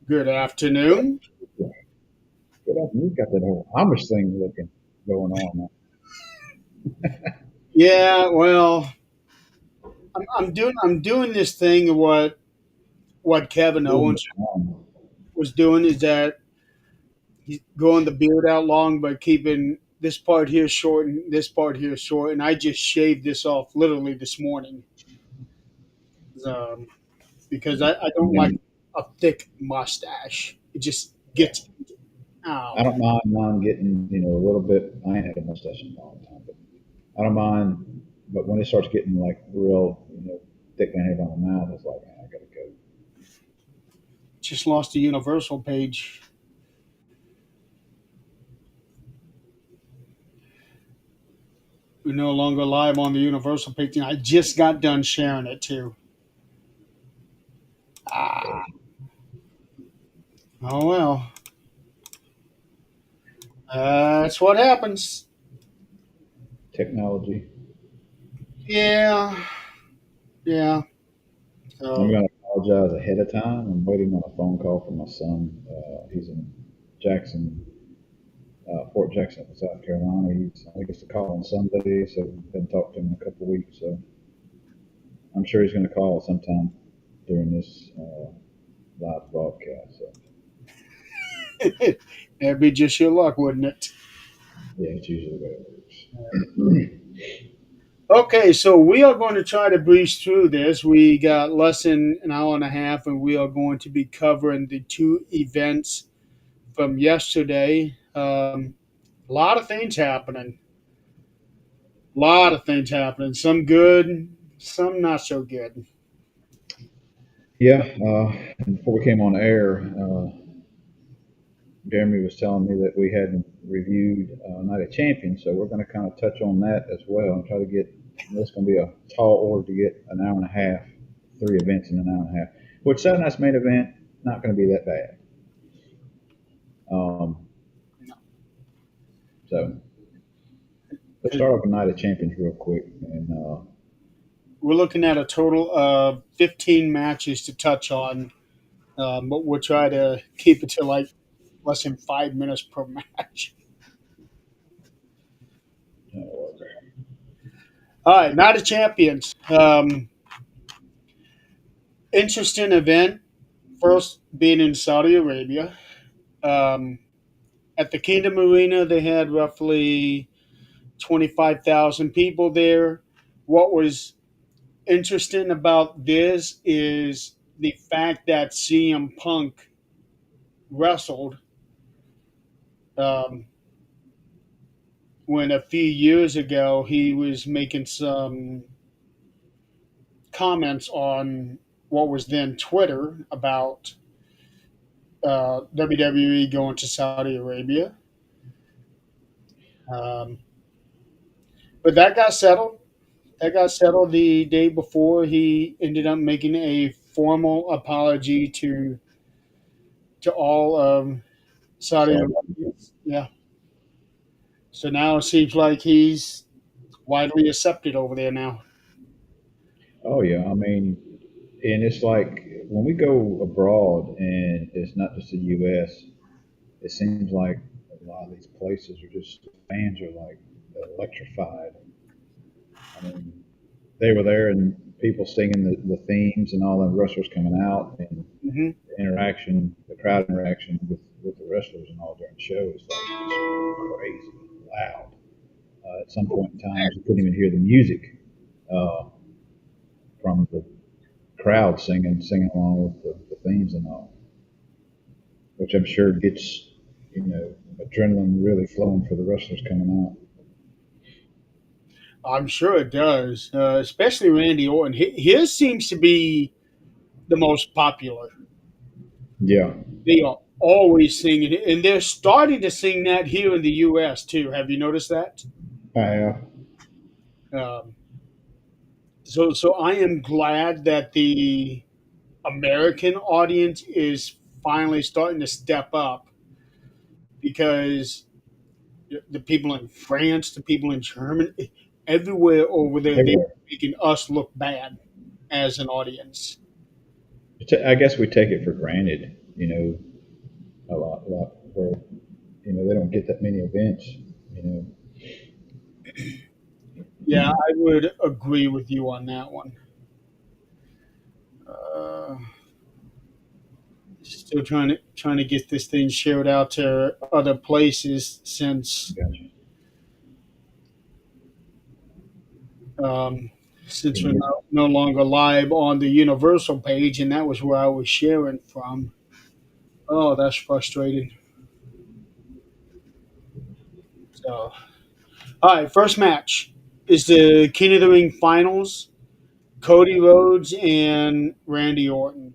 Good afternoon. Good afternoon. You got that whole Amish thing looking going on now. Yeah, well, I'm doing this thing. What Kevin Doing Owens was doing is that he's growing the beard out long, but keeping this part here short and this part here short. And I just shaved this off literally this morning, um, because I don't like And a thick mustache. It just yeah, gets out. I don't mind mine getting, a little bit. I ain't had a mustache in a long time, but I don't mind. But when it starts getting like real, thick and heavy on the mouth, it's like, man, I gotta go. Just lost the Universal page. We're no longer live on the Universal page. And I just got done sharing it too. Ah, Crazy oh well. That's what happens. technology. Yeah, yeah. I'm So gonna apologize ahead of time. I'm waiting on a phone call from my son. He's in Jackson, Fort Jackson, South Carolina. He gets a call on Sunday, so we've been talking to him in a couple of weeks. So I'm sure he's going to call sometime during this live broadcast. So that'd be just your luck, wouldn't it? yeah, it's usually the way it works. Okay, so we are going to try to breeze through this. We got less than an hour and a half, and we are going to be covering the two events from yesterday. A lot of things happening. A lot of things happening. Some good, some not so good. Yeah, and before we came on air, Jeremy was telling me that we hadn't reviewed Night of Champions, so we're going to kind of touch on that as well and try to get. This going to be a tall order to get an hour and a half, three events in an hour and a half. Which Saturday night's main event not going to be that bad. Um, so let's start off with Night of Champions real quick, and We're looking at a total of 15 matches to touch on, but we'll try to keep it to like less than 5 minutes per match. All right, Night of Champions. Interesting event. First, being in Saudi Arabia. Um, at the Kingdom Arena, they had roughly 25,000 people there. What was interesting about this is the fact that CM Punk wrestled, um, when a few years ago he was making some comments on what was then Twitter about WWE going to Saudi Arabia. Um, but that got settled. That got settled the day before. He ended up making a formal apology to all of Saudi so Arabia. Yeah. So now it seems like he's widely accepted over there now. oh yeah, I mean, and it's like when we go abroad, and it's not just the U.S. It seems like a lot of these places are just fans are like electrified. I mean, they were there and people singing the themes and all the wrestlers coming out and Hmm. the interaction, the crowd interaction with the wrestlers and all during the show is like just crazy loud. At some point in times, you couldn't even hear the music uh, from the crowd singing along with the themes and all, which I'm sure gets adrenaline really flowing for the wrestlers coming out. I'm sure it does, especially Randy Orton. His seems to be the most popular. Yeah, They are always singing it, and they're starting to sing that here in the U.S. too. Have you noticed that? I have. Um, so I am glad that the American audience is finally starting to step up because the people in France, the people in Germany, everywhere over there, they're Everywhere. making us look bad as an audience. I guess we take it for granted. you know, a lot where they don't get that many events. You know, Yeah, I would agree with you on that one. Uh, Still trying to get this thing shared out to other places gotcha. um, since we're Yeah, no longer live on the Universal page, and that was where I was sharing from. Oh, that's frustrating. So, all right, first match is the King of the Ring finals. Cody Rhodes and Randy Orton.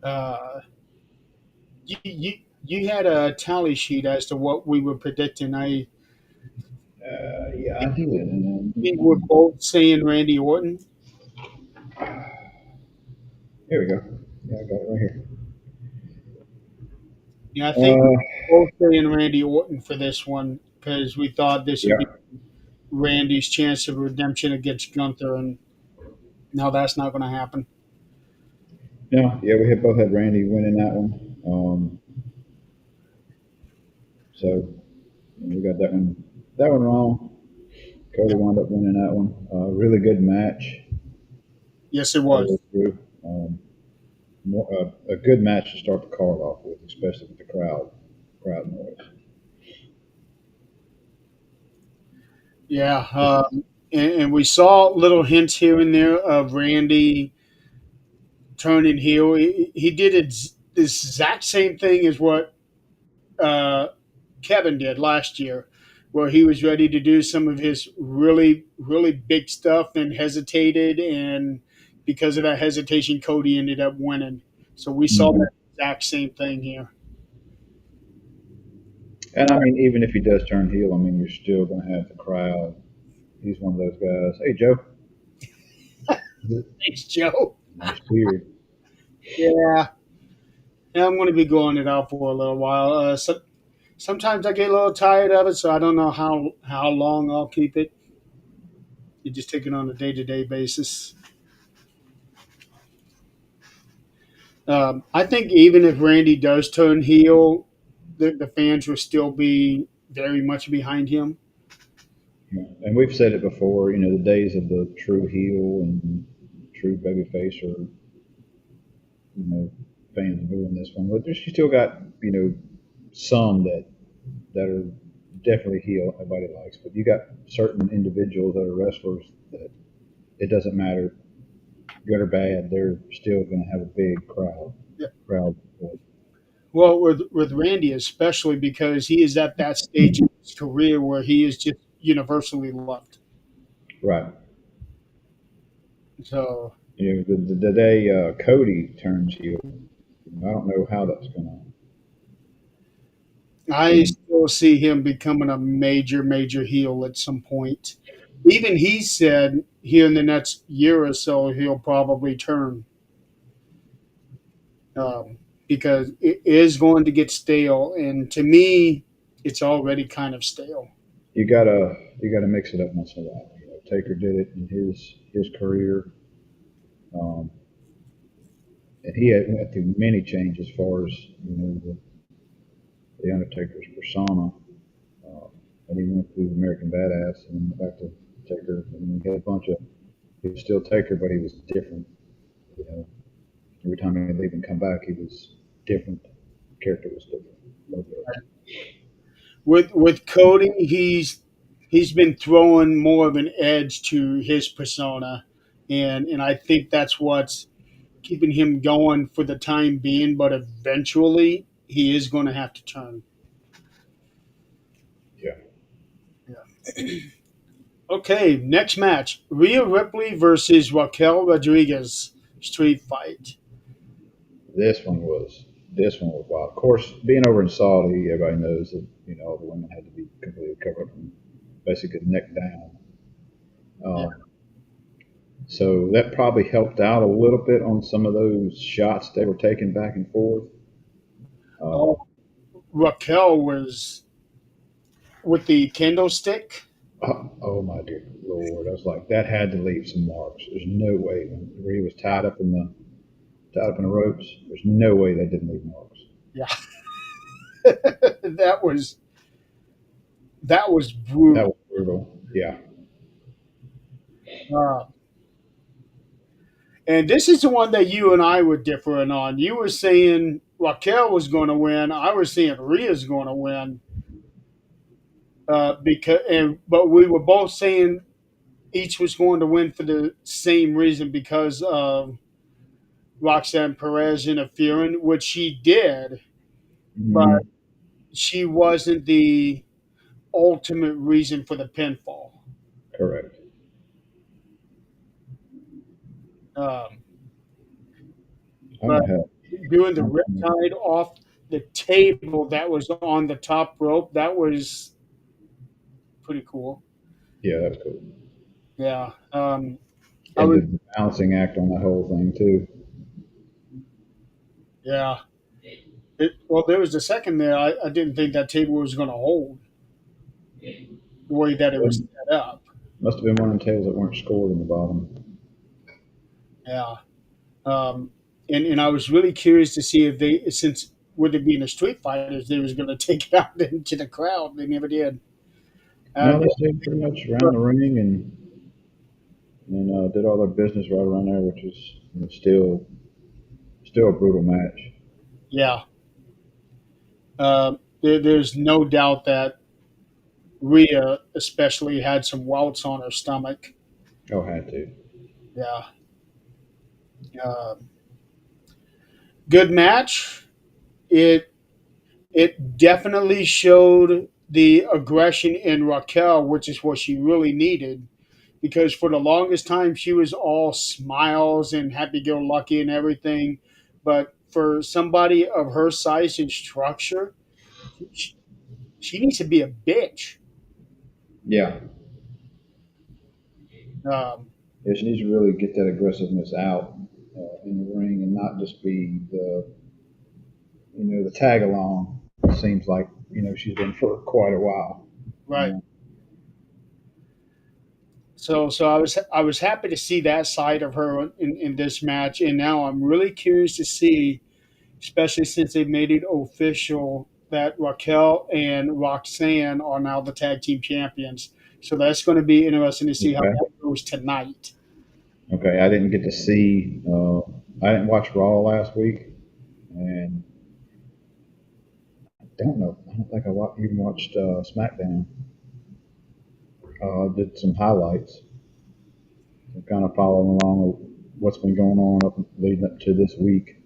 Uh, you had a tally sheet as to what we were predicting. yeah, I did. We were both saying Randy Orton. Here we go. Yeah, I got it right here. Yeah, I think we Uh, were both saying Randy Orton for this one because we thought this would yeah. be Randy's chance of redemption against Gunther, and now that's not going to happen. No, yeah, we had both had Randy winning that one. So we got that one wrong. Cody wound up winning that one. Really good match Yes, it all the was. way through. A good match to start the card off with, especially with the crowd noise. Yeah, and we saw little hints here and there of Randy turning heel. He did the exact same thing as what uh, Kevin did last year, where he was ready to do some of his really big stuff and hesitated, and because of that hesitation, Cody ended up winning. So we saw Mhm. that exact same thing here. And I mean, even if he does turn heel, I mean, you're still going to have the crowd. He's one of those guys. Hey, Joe. Thanks, Joe. Nice beard. Yeah, yeah, I'm going to be going it out for a little while. Sometimes I get a little tired of it, so I don't know how long I'll keep it. You just take it on a day to day basis. I think even if Randy does turn heel, the fans will still be very much behind him. Yeah. And we've said it before. The days of the true heel and true babyface are fans booing this one. But there's you still got some that are definitely heel everybody likes. But you got certain individuals that are wrestlers that it doesn't matter good or bad, they're still going to have a big crowd support. Well, with Randy especially because he is at that stage in his career where he is just universally loved. Right. So The day Cody turns heel, I don't know how that's I going to. still see him becoming a major heel at some point. Even he said here in the next year or so he'll probably turn um, because it is going to get stale, and to me, it's already kind of stale. You gotta mix it up once in a while. Taker did it in his career, um, and he had went through many changes as far as the Undertaker's persona. Uh, and he went through American Badass and went back to Taker, and he had a bunch of. He was still Taker, but he was different. You know, every time he'd leave and come back, he was different. The character was different. With Cody, he's been throwing more of an edge to his persona, and I think that's what's keeping him going for the time being. But eventually, he is going to have to turn. Yeah. Okay, next match: Rhea Ripley versus Raquel Rodriguez street fight. This one was wild. Of course, being over in Saudi, everybody knows that all the women had to be completely covered from basically neck down. Yeah. Um, so that probably helped out a little bit on some of those shots they were taking back and forth. Uh, Oh, Raquel was with the candlestick. oh my dear Lord! I was like, that had to leave some marks. There's no way when he was tied up in the ropes. There's no way they didn't leave marks. Yeah, that was that was That brutal. was brutal. Yeah. Uh, and this is the one that you and I were differing on. You were saying Raquel was going to win. I was saying Rhea's going to win. But we were both saying each was going to win for the same reason because of Roxanne Perez interfering, which she did, but Hmm. she wasn't the ultimate reason for the pinfall. Correct. Um, Oh but hell. doing the I'm- riptide off the table that was on the top rope, that was pretty cool. Yeah, that's cool. Yeah. I And was, the balancing act on the whole thing too. yeah. Well, there was a second there. I didn't think that table was going to hold the way that it was set up. Must have been one of the tails that weren't scored in the bottom. Yeah. Um, and I was really curious to see if they, since with it being a street fight, if they was going to take it out into the crowd. They never did. Uh, No, they stayed pretty much around the ring and did all their business right around there, which is still a brutal match. yeah. There's no doubt that Rhea especially had some welts on her stomach. Oh, had to. Yeah. Uh, Good match. It it definitely showed the aggression in Raquel, which is what she really needed. Because for the longest time, she was all smiles and happy go lucky and everything. But for somebody of her size and structure, she, she needs to be a bitch. Yeah, Um, yeah, she needs to really get that aggressiveness out in the ring and not just be the tag along. It seems like she's been for quite a while. right. So I was happy to see that side of her in this match, and now I'm really curious to see, especially since they made it official that Raquel and Roxanne are now the tag team champions. So that's going to be interesting to see how Okay. that goes tonight. Okay, I didn't get to see. I didn't watch Raw last week, and I don't know. I don't think even watched SmackDown. Did some highlights. I'm kind of following along with what's been going on leading up to this week.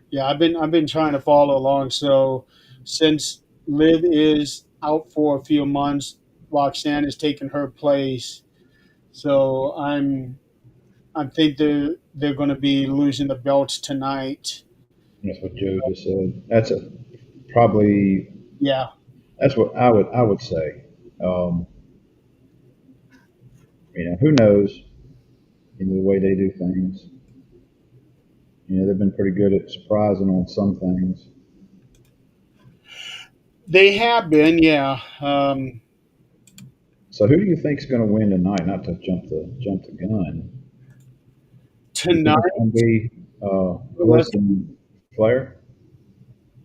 Yeah, I've been trying to follow along. So since Liv is out for a few months, Roxanne has taken her place. So I think they're going to be losing the belts tonight. That's what Joe just said. Probably Yeah, that's what I would say. Um, who knows? The way they do things. They've been pretty good at surprising on some things. they have been. Yeah, So who do you think's going to win tonight? Not to jump the gun. You think it's tonight, going to be Alexa, Bliss and Flair?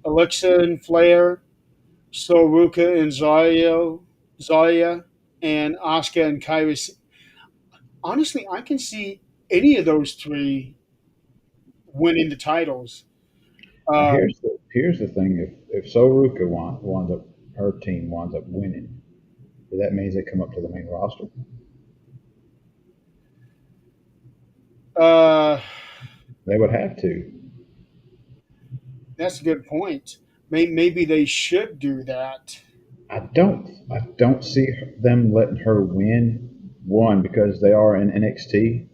Alexa and Flair, Soruka and Zarya, and Asuka and Kairi. Honestly, I can see any of those three winning the titles. Now Uh, here's the thing: if Soruka winds up her team winds up winning, that means they come up to the main roster. uh, They would have to. that's a good point. Maybe they should do that. I don't see them letting her win. One, because they are in NXT.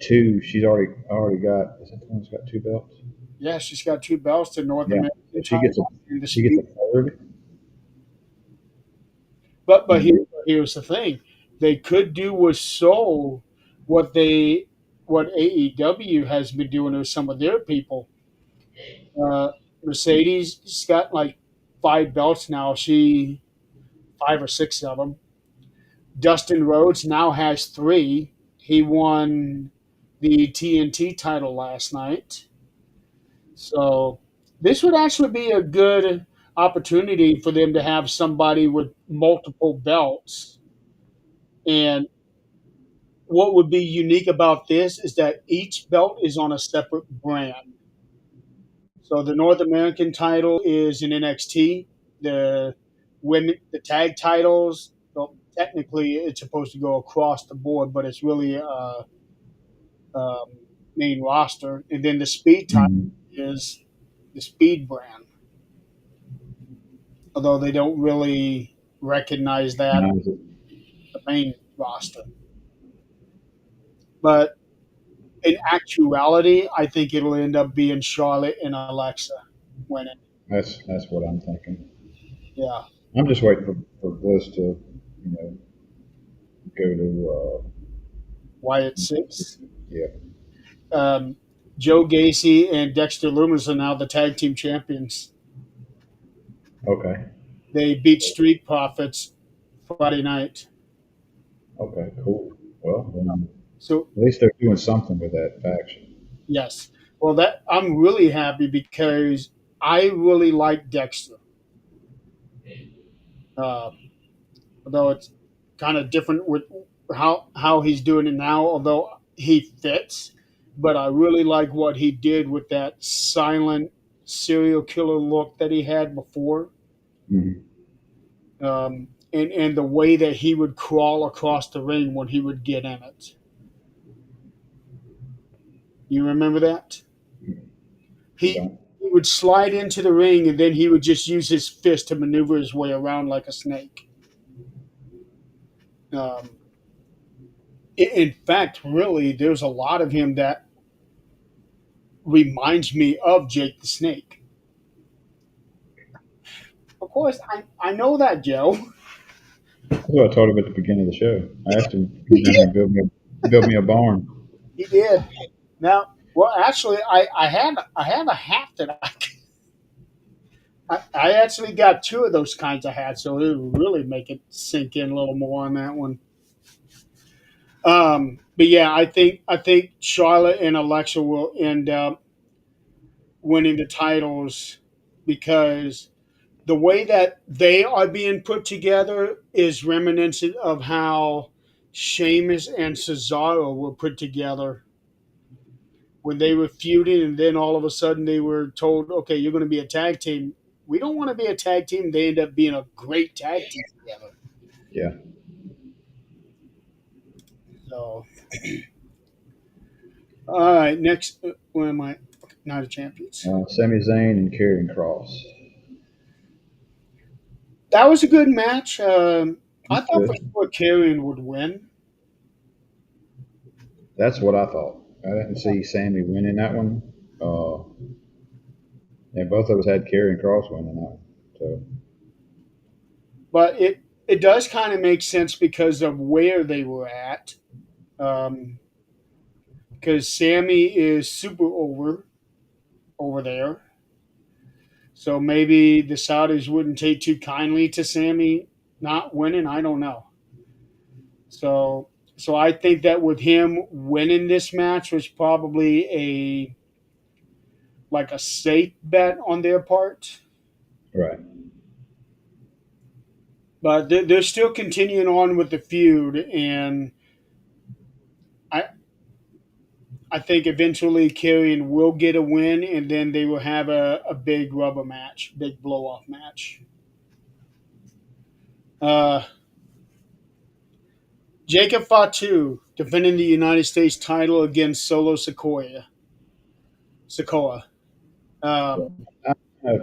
Two, she's already got. Is that the one that's got two belts? Yeah, she's got two belts, the North Yeah. American If she gets a title and the she gets Speed. a third. But You here's the thing: they could do with Soul what they what AEW has been doing with some of their people. Mercedes, she's got like five belts now. She five or six of them. Dustin Rhodes now has three. He won the TNT title last night. So this would actually be a good opportunity for them to have somebody with multiple belts. And what would be unique about this is that each belt is on a separate brand. So the North American title is in NXT. The tag titles, well, technically it's supposed to go across the board, but it's really um, main roster. And then the speed title Mm-hmm. is the speed brand, although they don't really recognize that Now, is it, the main roster. But in actuality, I think it'll end up being Charlotte and Alexa winning. that's what I'm thinking. Yeah, I'm just waiting for Bliss to, go to, Wyatt Six. yeah, Um, Joe Gacy and Dexter Lumis are now the tag team champions. okay, They beat Street Profits Friday night. okay, cool. Well, then So at least they're doing something with that faction. yes, well that I'm really happy because I really like Dexter. Um, Although it's kind of different with how he's doing it now. Although he fits, but I really like what he did with that silent serial killer look that he had before, Mm-hmm. and the way that he would crawl across the ring when he would get in it. You remember that? I He don't. he would slide into the ring and then he would just use his fist to maneuver his way around like a snake. Um, in fact, really, there's a lot of him that reminds me of Jake the Snake. Of course, I know that, Joe. That's what I told him at the beginning of the show. I asked him to He come down here did. and build me a barn. He did. Now, well, actually, I have a hat that I actually got two of those kinds of hats, so it would really make it sink in a little more on that one. But yeah, I think Charlotte and Alexa will end up winning the titles because the way that they are being put together is reminiscent of how Sheamus and Cesaro were put together when they were feuding, and then all of a sudden they were told, "Okay, you're going to be a tag team." We don't want to be a tag team. They end up being a great tag team together. Yeah. So, all right, next, where am I? Night of Champions. Sami Zayn and Karrion Cross. That was a good match. I That's thought for good. sure Karrion would win. That's what I thought. I didn't see Sammy winning that one. Uh, and both of us had Karrion Cross winning that one. So But it does kind of make sense because of where they were at. Um, because Sammy is super over there, so maybe the Saudis wouldn't take too kindly to Sammy not winning. I don't know. So I think that with him winning this match was probably a safe bet on their part. right, But they're still continuing on with the feud, and I I think eventually Karrion will get a win, and then they will have a big rubber match, big blow off match. Uh, Jacob Fatu defending the United States title against Solo Sikoa. yeah. Um, I,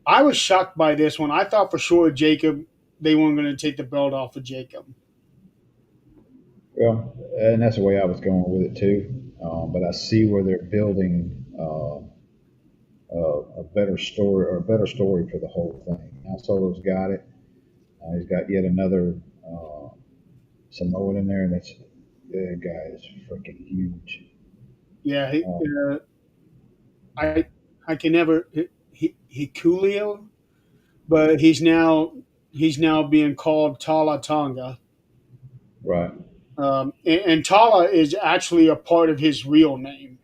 I was shocked by this one. I thought for sure they weren't going to take the belt off of Jacob. well, and that's the way I was going with it too. But I see where they're building a better story or a better story for the whole thing. Now Solo's got it. He's got yet another Samoan in there, and that's the guy is freaking huge. Yeah, Uh, I I can never he Coolio, but he's now being called Tala Tonga. right. And Tala is actually a part of his real name.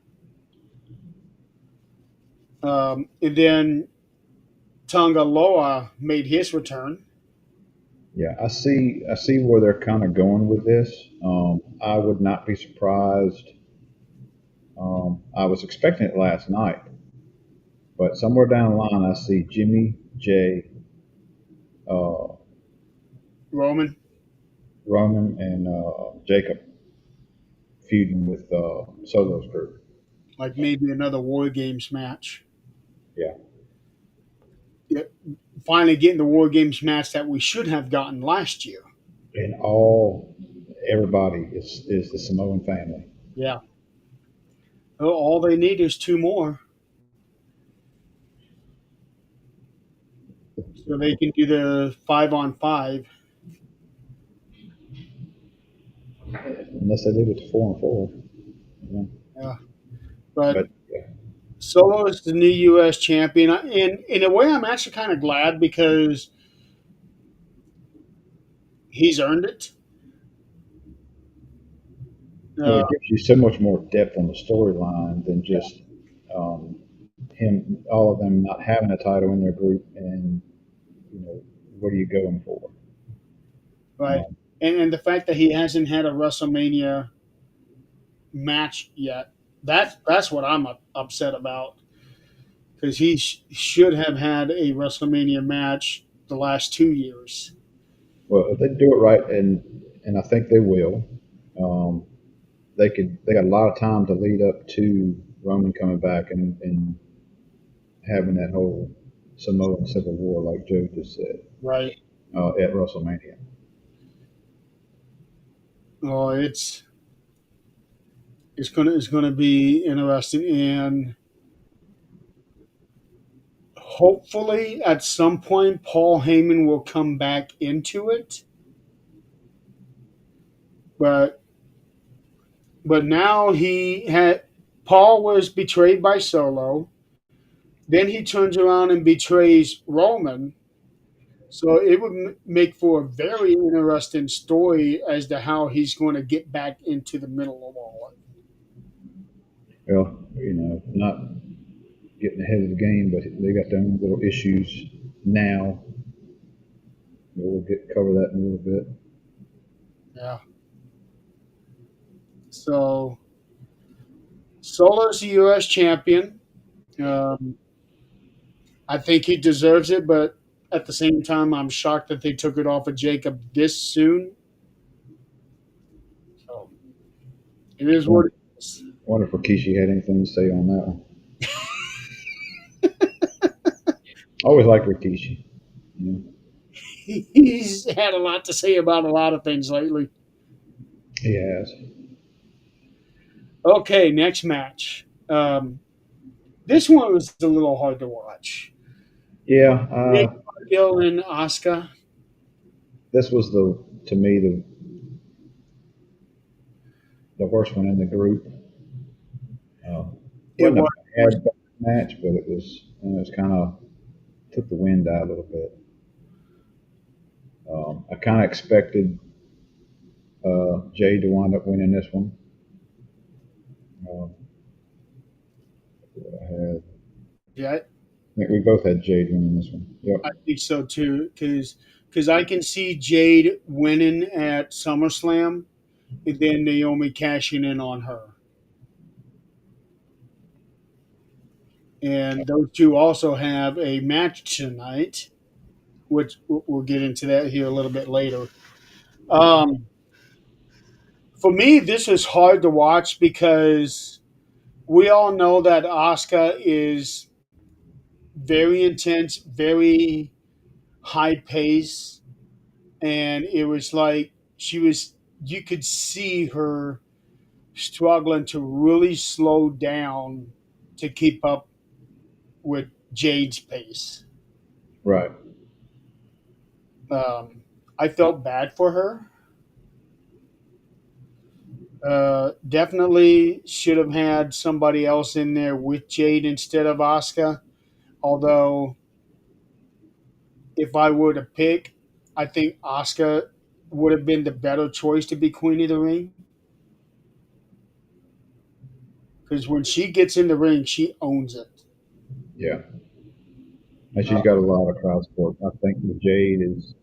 And then Tangaloa made his return. Yeah, I see where they're kind of going with this. I would not be surprised. I was expecting it last night, but somewhere down the line, I see Jimmy, Jay, uh, Roman, Roman, and Jacob feuding with Solo's group. like maybe another War Games match. Yeah, Yeah, finally getting the War Games match that we should have gotten last year. and everybody is the Samoan family. Yeah. Well, all they need is two more, so they can do the 5-on-5. Unless they leave it to 4-4. Yeah. Yeah. But But yeah, Solo is the new U.S. champion, and in a way, I'm actually kind of glad because he's earned it. well, Uh, it gives you so much more depth on the storyline than just um, all of them not having a title in their group, and what are you going for? right, Um, and the fact that he hasn't had a WrestleMania match yet, that's what I'm upset about because he should have had a WrestleMania match the last 2 years. well, if they do it right, and I think they will, um, they got a lot of time to lead up to Roman coming back and having that whole Samoan Civil War, like Joe just said, Right. at WrestleMania. Oh, it's gonna be interesting, and hopefully at some point Paul Heyman will come back into it. But now he had Paul was betrayed by Solo. Then he turns around and betrays Roman. So it would make for a very interesting story as to how he's going to get back into the middle of all of it. Well, not getting ahead of the game, but they got their own little issues now. We'll get cover that in a little bit. Yeah. So Solo's the U.S. champion. Um, I think he deserves it, but at the same time, I'm shocked that they took it off of Jacob this soon. So it is what Wonder, it is. wonder if Rikishi had anything to say on that one. I always like Rikishi. You know, He's had a lot to say about a lot of things lately. he has. Okay, next match. This one was a little hard to watch. Yeah, Jake Cargill and Asuka. this was to me the worst one in the group. Uh, It wasn't a was bad match, but it was kind of took the wind out a little bit. I kind of expected Jay to wind up winning this one. Uh, I had, yeah, I think we both had Jade winning this one. Yep. I think so too. Because I can see Jade winning at SummerSlam and then Naomi cashing in on her. And those two also have a match tonight, which we'll get into that here a little bit later. Um, for me, this is hard to watch because we all know that Asuka is very intense, very high pace, and it was like you could see her struggling to really slow down to keep up with Jade's pace. Right. I felt bad for her. Definitely should have had somebody else in there with Jade instead of Asuka. Although, if I were to pick, I think Asuka would have been the better choice to be Queen of the Ring. Because when she gets in the ring, she owns it. Yeah, and Uh, she's got a lot of crowd support. I think the Jade is.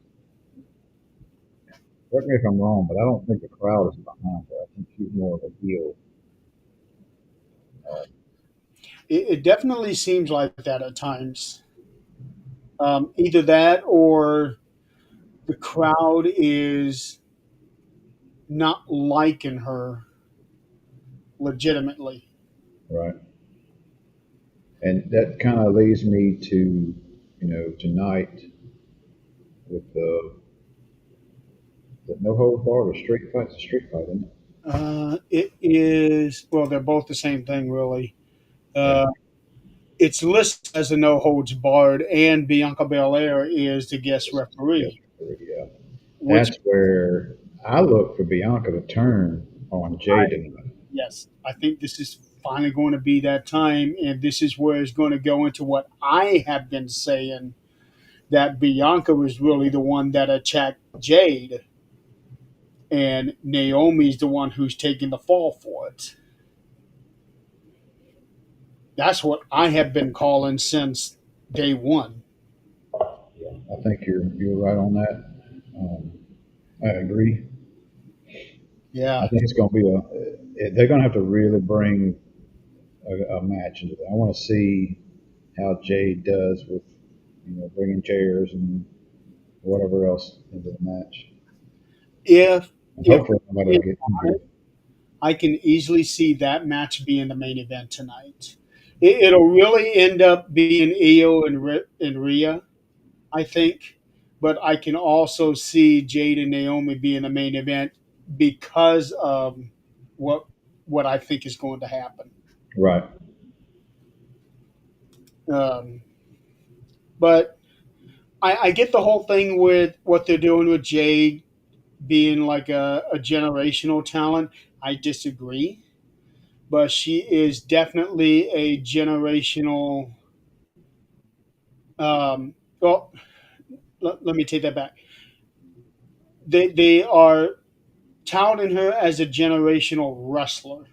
Correct me if I'm wrong, but I don't think the crowd is behind her. I think she's more of a heel. it definitely seems like that at times. Either that or the crowd is not liking her legitimately. Right, and that kind of leads me to, tonight with the no hold bar, the street fight. It's a street fight, isn't it? It is, well, they're both the same thing, really. Yeah. Uh, it's listed as a no holds barred, and Bianca Belair is the guest Yes, referee, yeah. which That's where I look for Bianca to turn on I, Jay tonight. yes, I think this is finally going to be that time, and this is where it's going to go into what I have been saying, that Bianca was really the one that attacked Jade, and Naomi's the one who's taking the fall for it. That's what I have been calling since day one. Yeah, I think you're right on that. Um, I agree. I Yeah. think it's going to be they're going to have to really bring a match into that. I want to see how Jay does with bringing chairs and whatever else into the match, If and if hopefully nobody will if get I, injured. I can easily see that match being the main event tonight. It'll really end up being Io and Rhea, I think, but I can also see Jade and Naomi being the main event because of what what I think is going to happen. Right. Um, but I get the whole thing with what they're doing with Jade being like a generational talent. I disagree, but she is definitely a generational. Well, let me take that back. They are touting her as a generational wrestler,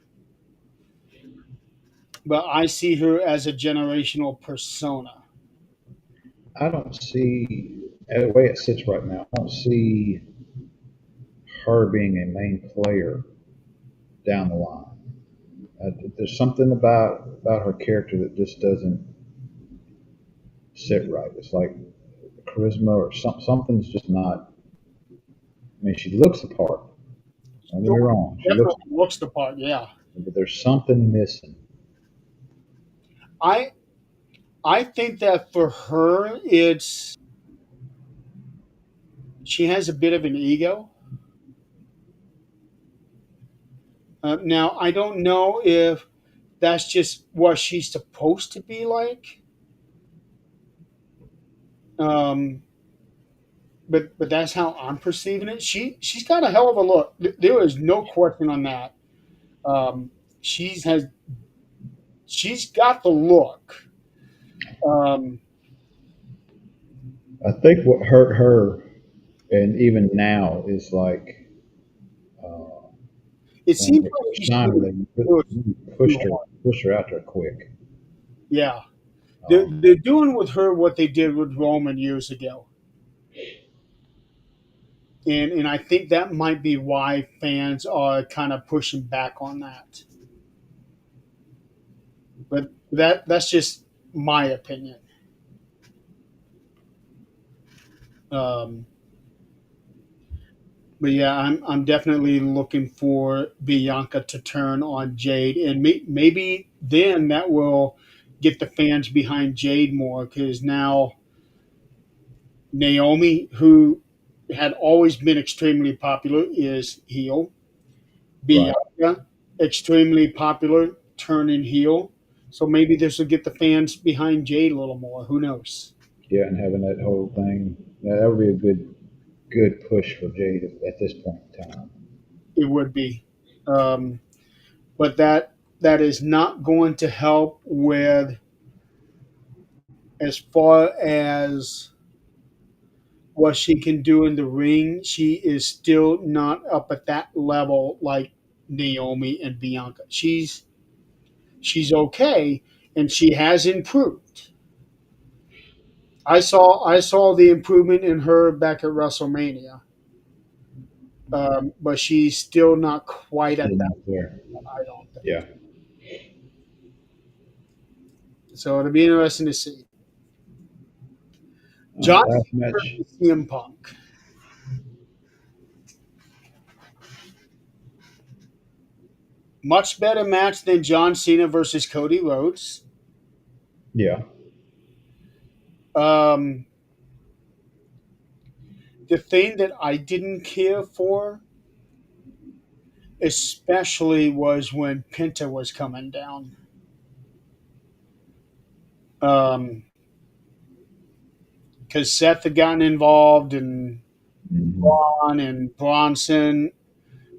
but I see her as a generational persona. I don't see the way it sits right now. I don't see her being a main player down the line. There's something about her character that just doesn't sit right. It's like charisma or something's just not. I mean, she looks the part. Don't get me wrong. She looks, Definitely looks the part. Yeah, but there's something missing. I I think that for her, it's she has a bit of an ego. Now I don't know if that's just what she's supposed to be like. Um, but that's how I'm perceiving it. She's got a hell of a look. There is no question on that. Um, has she's got the look. Um, I think what hurt her, and even now, is like uh, it when seems they like first she's signed her, doing they it really too hard. pushed her out there quick. Yeah, Um, they're doing with her what they did with Roman years ago, and I think that might be why fans are kind of pushing back on that. But that's just my opinion. Um, but yeah, I'm definitely looking for Bianca to turn on Jade, and maybe then that will get the fans behind Jade more because now Naomi, who had always been extremely popular, is heel. right. Bianca, extremely popular, turning heel. So maybe this will get the fans behind Jade a little more. Who knows? Yeah, and having that whole thing, that would be a good push for Jade at this point in time. It would be. Um, but that is not going to help with as far as what she can do in the ring, she is still not up at that level like Naomi and Bianca. She's okay, and she has improved. I saw the improvement in her back at WrestleMania, but she's still not quite at Still that. not there. I don't Yeah. think so. It'll be interesting to see. All right, John last Cena match. versus CM Punk, much better match than John Cena versus Cody Rhodes. Yeah. Um, the thing that I didn't care for, especially, was when Penta was coming down. Because Seth had gotten involved and Hmm. Braun and Bronson.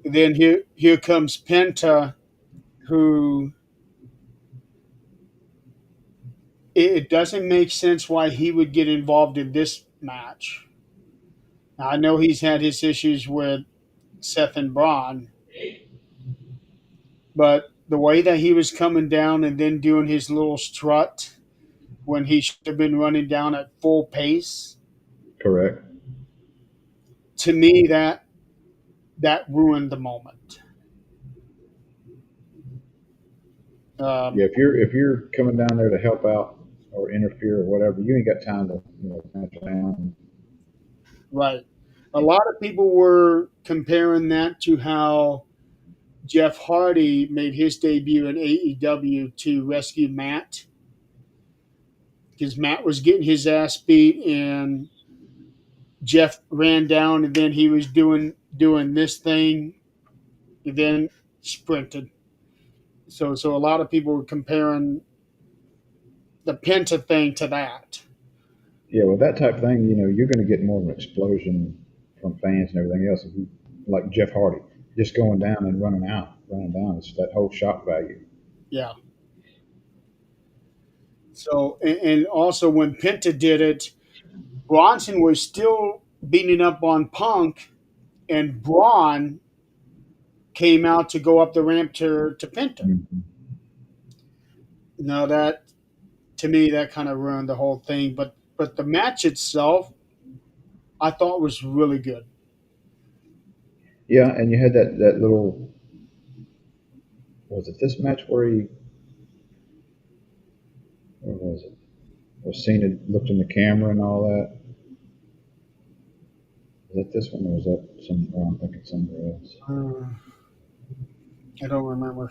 Then here comes Penta, who it doesn't make sense why he would get involved in this match. Now, I know he's had his issues with Seth and Braun, but the way that he was coming down and then doing his little strut when he should have been running down at full pace, Correct. to me that ruined the moment. Yeah. Um, If you're coming down there to help out or interfere or whatever, you ain't got time to dance around. right. A lot of people were comparing that to how Jeff Hardy made his debut in AEW to rescue Matt, because Matt was getting his ass beat and Jeff ran down and then he was doing this thing and then sprinted. So a lot of people were comparing the Penta thing to that. Yeah. Well, that type of thing, you're going to get more of an explosion from fans and everything else. If you, like Jeff Hardy, just going down and running down. It's that whole shock value. Yeah. So and also when Penta did it, Bronson was still beating up on Punk, and Braun came out to go up the ramp to Penta. Mhm. Now that, to me, that kind of ruined the whole thing. But the match itself, I thought was really good. Yeah, and you had that little, was it this match where where was it? Where Cena looked in the camera and all that? Was that this one or was that some? Oh, I'm thinking somewhere else. Uh, I don't remember.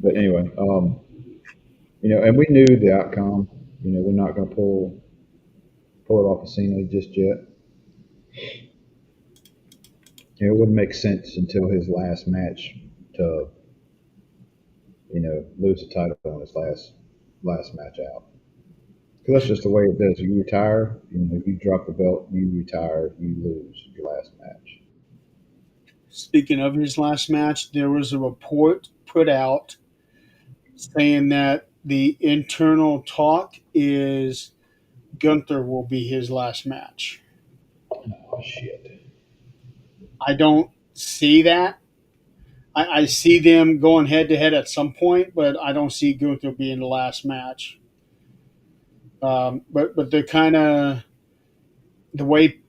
But anyway, and we knew the outcome. They're not going to pull it off of Cena just yet. It wouldn't make sense until his last match to lose the title on his last match out. Because that's just the way it does. You retire, you drop the belt, you retire, you lose your last match. Speaking of his last match, there was a report put out saying that the internal talk is Gunther will be his last match. Oh shit. I don't see that. I see them going head to head at some point, but I don't see Gunther being the last match. But they're kind of the way,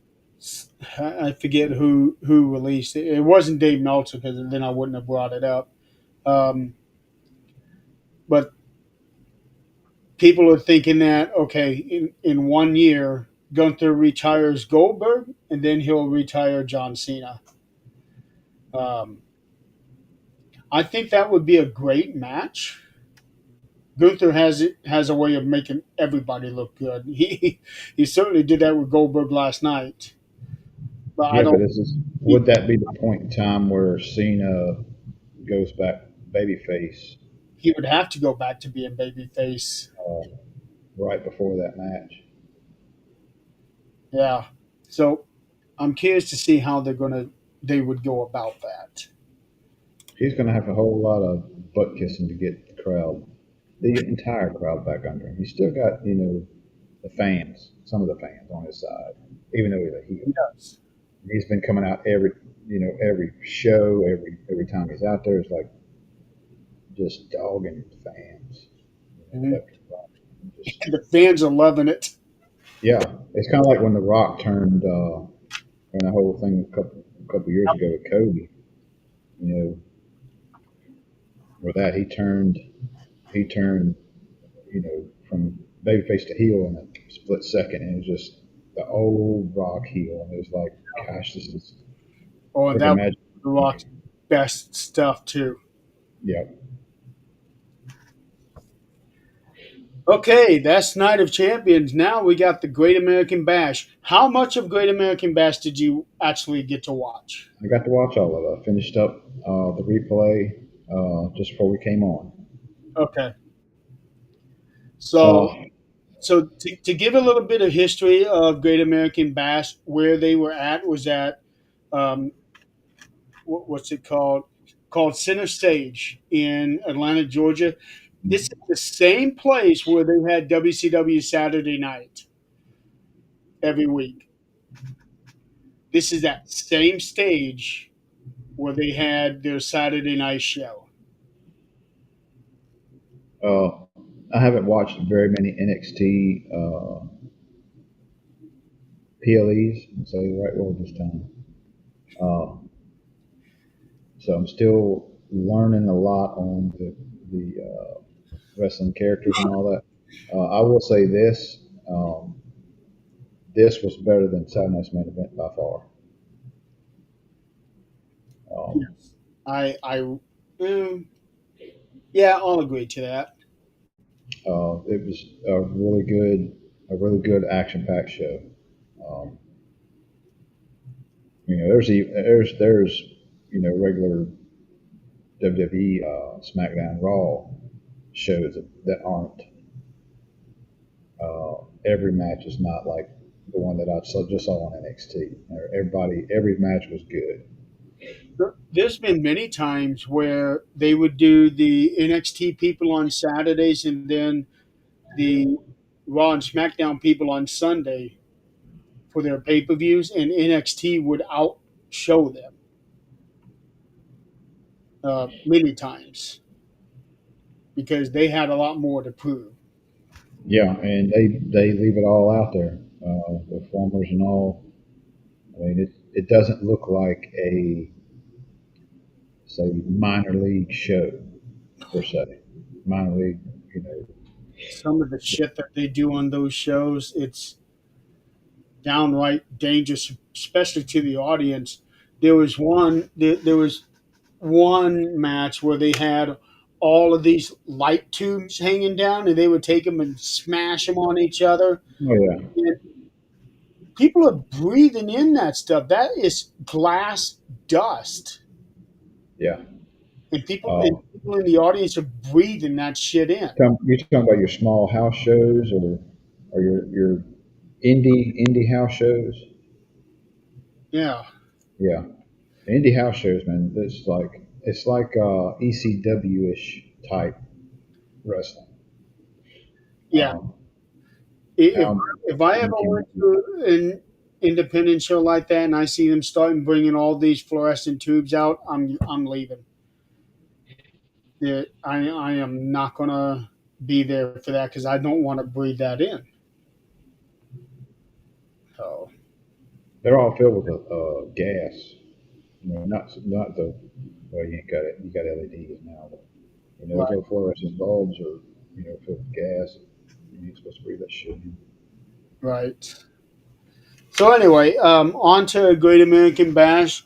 I forget who released it. It wasn't Dave Meltzer, because then I wouldn't have brought it up. Um, but people are thinking that, okay, in 1 year Gunther retires Goldberg and then he'll retire John Cena. Um, I think that would be a great match. Gunther has a way of making everybody look good. He certainly did that with Goldberg last night. But I Yeah, but don't. would that be the point in time where Cena goes back babyface He would have to go back to being babyface. uh, right before that match? Yeah. So I'm curious to see how they would go about that. He's going to have a whole lot of butt kissing to get the entire crowd back under him. He's still got, the fans, some of the fans on his side, even though he's a heel. Yes. He's been coming out every show, every time he's out there. It's like just dogging fans, Mhm. left and right. Just The fans are loving it. yeah, it's kind of like when The Rock turned when the whole thing a couple years ago with Kobe. You know, with that he turned from babyface to heel in a split second, and it was just the old Rock heel, and it was like, gosh, this is Oh, and freaking that was magic The to me. Rock's best stuff too. Yeah, Okay, that's Night of Champions. Now we got the Great American Bash. How much of Great American Bash did you actually get to watch? I got to watch all of it. I finished up the replay just before we came on. Okay, Uh, so to give a little bit of history of Great American Bash, where they were at was at um, what's it called? Called Center Stage in Atlanta, Georgia. This is the same place where they had WCW Saturday Night every week. This is that same stage where they had their Saturday night show. uh, I haven't watched very many NXT PLEs. Say the right word this time. Uh, so I'm still learning a lot on the wrestling characters and all that. I will say this: this was better than Saturday Night's main event by far. Um, Yes, I yeah, I'll agree to that. it was a really good action-packed show. Um, there's regular WWE SmackDown Raw shows that aren't every match is not like the one that just saw on NXT. Every match was good. There's been many times where they would do the NXT people on Saturdays and then the Raw and SmackDown people on Sunday for their pay per views, and NXT would outshow them many times because they had a lot more to prove. Yeah, and they leave it all out there, the formers and all. I mean, it doesn't look like a say minor league show per se. Minor league, you know. Some of the shit that they do on those shows, it's downright dangerous, especially to the audience. There was one match where they had all of these light tubes hanging down, and they would take them and smash them on each other. Oh yeah, And people are breathing in that stuff. That is glass dust, yeah. and Uh, people in the audience are breathing that shit in. you're talking about your small house shows or your indie house shows. Yeah, Yeah, indie house shows, man. It's like ECW ish type wrestling. yeah. Um, If now if I ever making went to an independent show like that and I see them starting bringing all these fluorescent tubes out, I'm leaving. I am not gonna be there for that because I don't want to breathe that in. So they're all filled with gas. Not the well, you ain't got it. You got LEDs now, but those right, little fluorescent bulbs are filled with gas. You ain't supposed to breathe that shit in. right. So anyway, on to Great American Bash.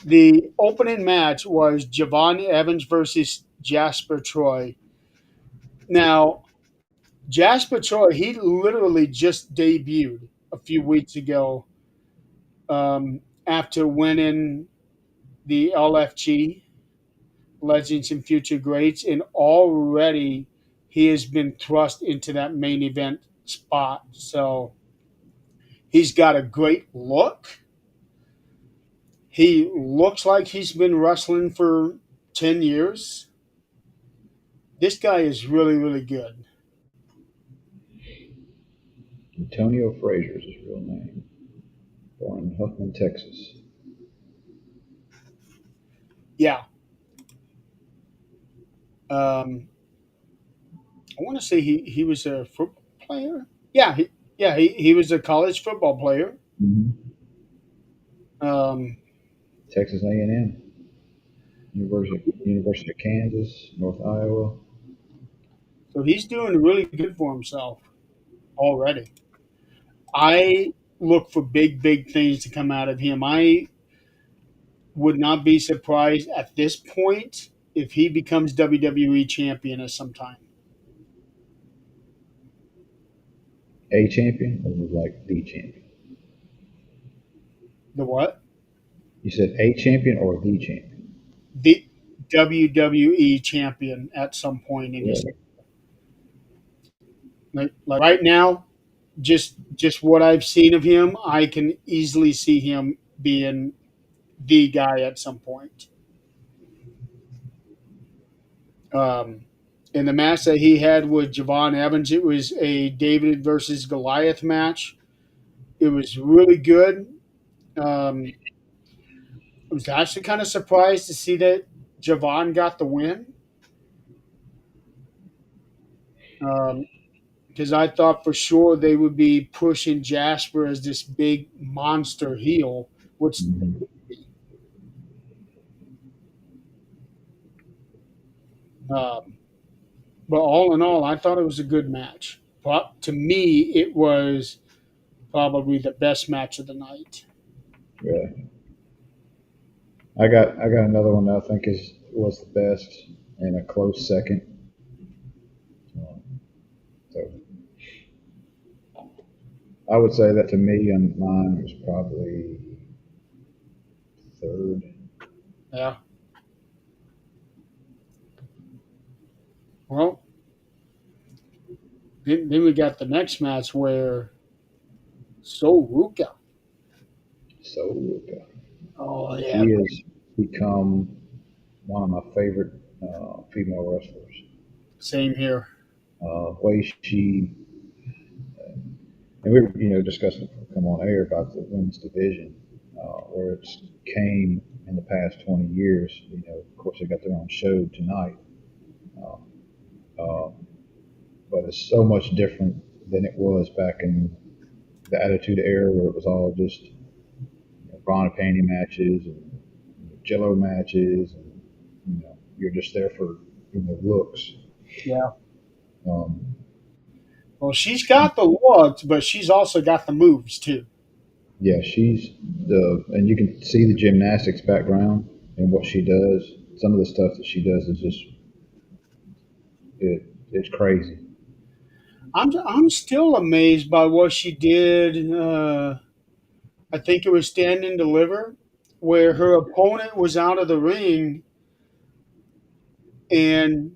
The opening match was Javon Evans versus Jasper Troy. Now, Jasper Troy, he literally just debuted a few weeks ago after winning the LFG, Legends and Future Greats, and already he has been thrust into that main event spot. So he's got a great look. He looks like he's been wrestling for 10 years. This guy is really, really good. Antonio Frazier is his real name. Born in Huffman, Texas. Yeah. Um, I want to say he was a football player. He was a college football player. Mm-hmm. Um, Texas A&M, University of Kansas, North Iowa. so he's doing really good for himself already. I look for big things to come out of him. I would not be surprised at this point if he becomes WWE champion at some time. A champion or like the champion? The what? You said a champion or the champion? The WWE champion at some point in his Really? like right now. Just what I've seen of him, I can easily see him being the guy at some point. Um, in the match that he had with Javon Evans, it was a David versus Goliath match. It was really good. Um, I was actually kind of surprised to see that Javon got the win because I thought for sure they would be pushing Jasper as this big monster heel, which Mm-hmm. um, but all in all, I thought it was a good match. But to me, it was probably the best match of the night. Really? I got another one that I think is was the best and a close second. So I would say that to me on mine was probably third. Yeah. Well, then we got the next match where Soruka. So Oh she yeah, has become one of my favorite female wrestlers. same here. Way she and we were discussing before we come on air about the women's division, where it's came in the past 20 years. Of course, they got their own show tonight, uh, uh, but it's so much different than it was back in the Attitude Era, where it was all just bra and panty matches and Jello matches, and you're just there for looks. Yeah. Um, Well, she's got the looks, but she's also got the moves too. yeah, and you can see the gymnastics background and what she does. Some of the stuff that she does is just it's crazy. I'm still amazed by what she did. I think it was Stand and Deliver, where her opponent was out of the ring and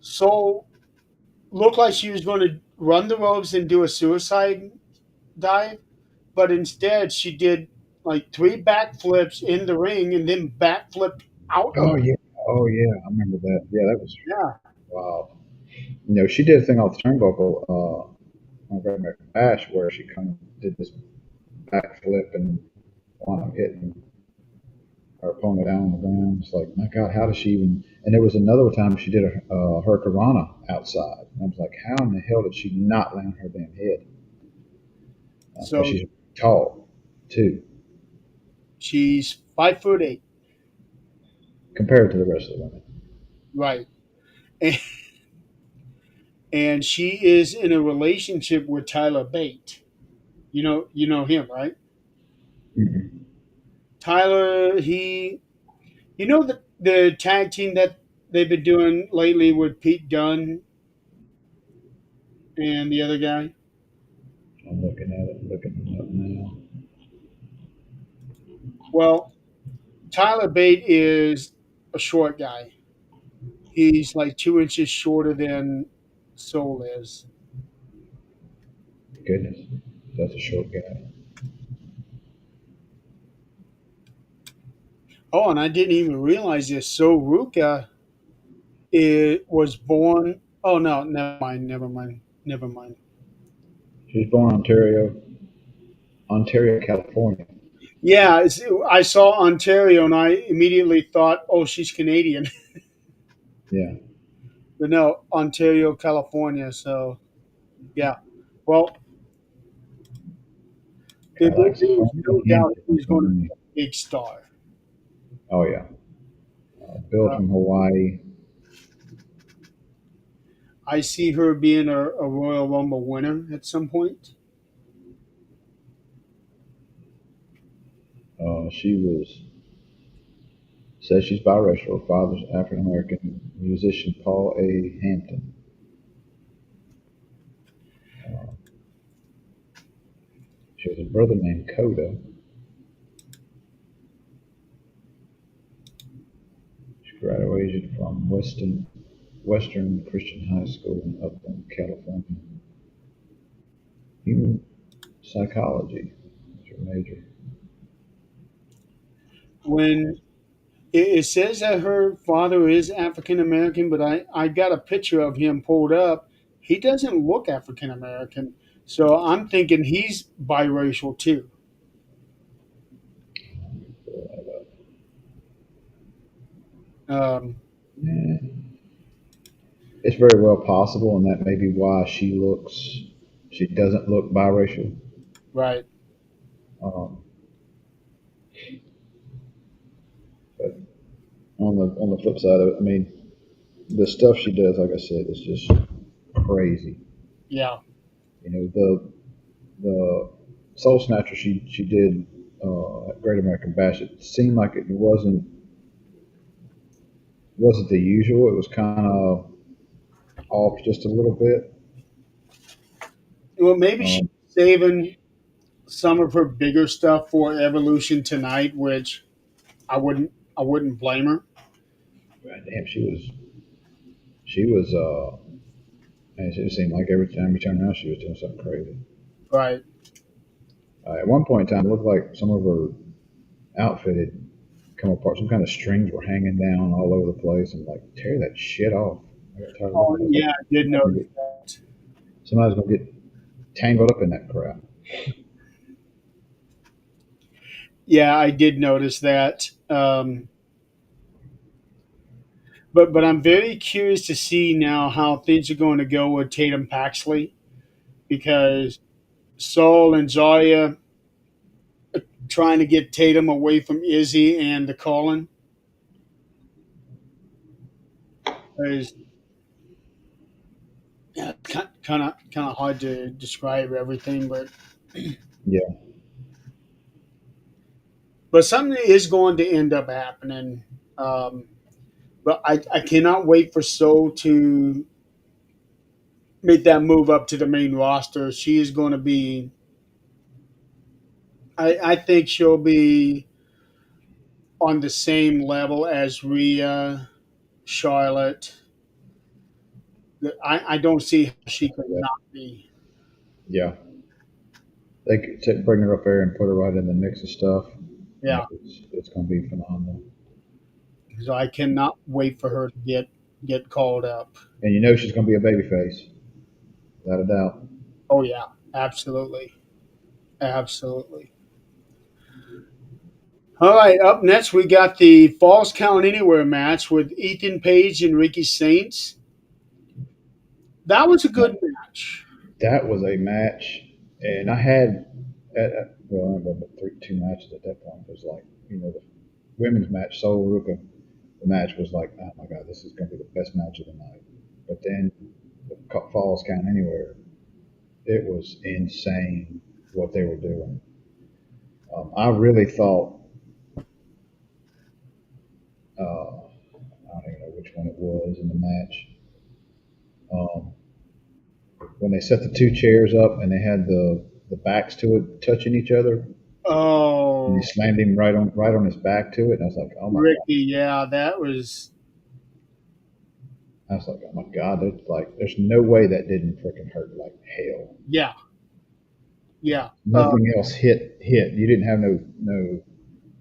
so looked like she was going to run the ropes and do a suicide dive, but instead she did like three backflips in the ring and then backflipped out of. Oh yeah, oh yeah, I remember that. Yeah, that was Yeah. wow. She did a thing off the turnbuckle on Great American Bash where she kind of did this backflip and wound up hitting her opponent down on the ground. It's like, my God, how does she even? And there was another time she did a hurricanrana outside. And I was like, how in the hell did she not land her damn head? Because So she's tall too, she's 5'8". compared to the rest of the women. Right. And, and she is in a relationship with Tyler Bate. You know him, right? Mm-hmm. Tyler, the tag team that they've been doing lately with Pete Dunne and the other guy. I'm looking at it, looking it up now. Well, Tyler Bate is a short guy. He's like 2 inches shorter than Soul is. Goodness, that's a short guy. Oh, and I didn't even realize this. So Ruka was born. Oh no, never mind. She was born in Ontario, California. Yeah, I saw Ontario and I immediately thought, oh, she's Canadian. Yeah, But no, Ontario, California. So, yeah. Well, Alex there's no Frankie doubt Hampton. she's going to be a big star. Oh yeah, Bill Uh, from Hawaii. I see her being a Royal Rumble winner at some point. She was says she's biracial. Her father's African American musician Paul A. Hampton. Uh, she has a brother named Coda. She graduated from Western Christian High School in Upland, California. Human psychology is her major. When it says that her father is African American, but I got a picture of him pulled up. He doesn't look African American. So I'm thinking he's biracial too. Um, Yeah, it's very well possible, and that may be why she doesn't look biracial. right. Um, but on the flip side of it, I mean, the stuff she does, like I said, is just crazy. Yeah. You know, the Soul Snatcher she did at Great American Bash. It seemed like it wasn't the usual. It was kind of off just a little bit. Well, maybe she's Um, saving some of her bigger stuff for Evolution tonight, which I wouldn't blame her. damn, she was and it seemed like every time you turned around, she was doing something crazy. Right. At one point in time, it looked like some of her outfit had come apart. Some kind of strings were hanging down all over the place, and like tear that shit off. I got tired of Oh looking at it. I was yeah, like, I did notice get, that. somebody's gonna get tangled up in that crap. Yeah, I did notice that. But I'm very curious to see now how things are going to go with Tatum Paxley because Saul and Zaya trying to get Tatum away from Izzy and the Colin is yeah, kind of hard to describe everything, Yeah, but something is going to end up happening. Um, but I cannot wait for Soul to make that move up to the main roster. She is going to be. I think she'll be on the same level as Rhea, Charlotte. I don't see how she could yeah, not be. yeah. They could bring her up there and put her right in the mix of stuff. Yeah, It's gonna be phenomenal. so I cannot wait for her to get called up. And you know she's gonna be a baby face, without a doubt. Oh yeah, absolutely, absolutely. All right, up next we got the Falls Count Anywhere match with Ethan Page and Ricky Saints. That was a good match. That was a match, and I had well, I remember two matches at that point. It was like the women's match, Sol Ruka. The match was like, oh my god, this is going to be the best match of the night. But then the Falls Count Anywhere, it was insane what they were doing. I really thought, I don't even know which one it was in the match. Um, when they set the two chairs up and they had the backs to it touching each other, and he Oh, slammed him right on his back to it. And I was like, oh my god! Ricky, yeah, that was I was like, oh my god! There's no way that didn't freaking hurt like hell. yeah, yeah. Nothing else hit. You didn't have no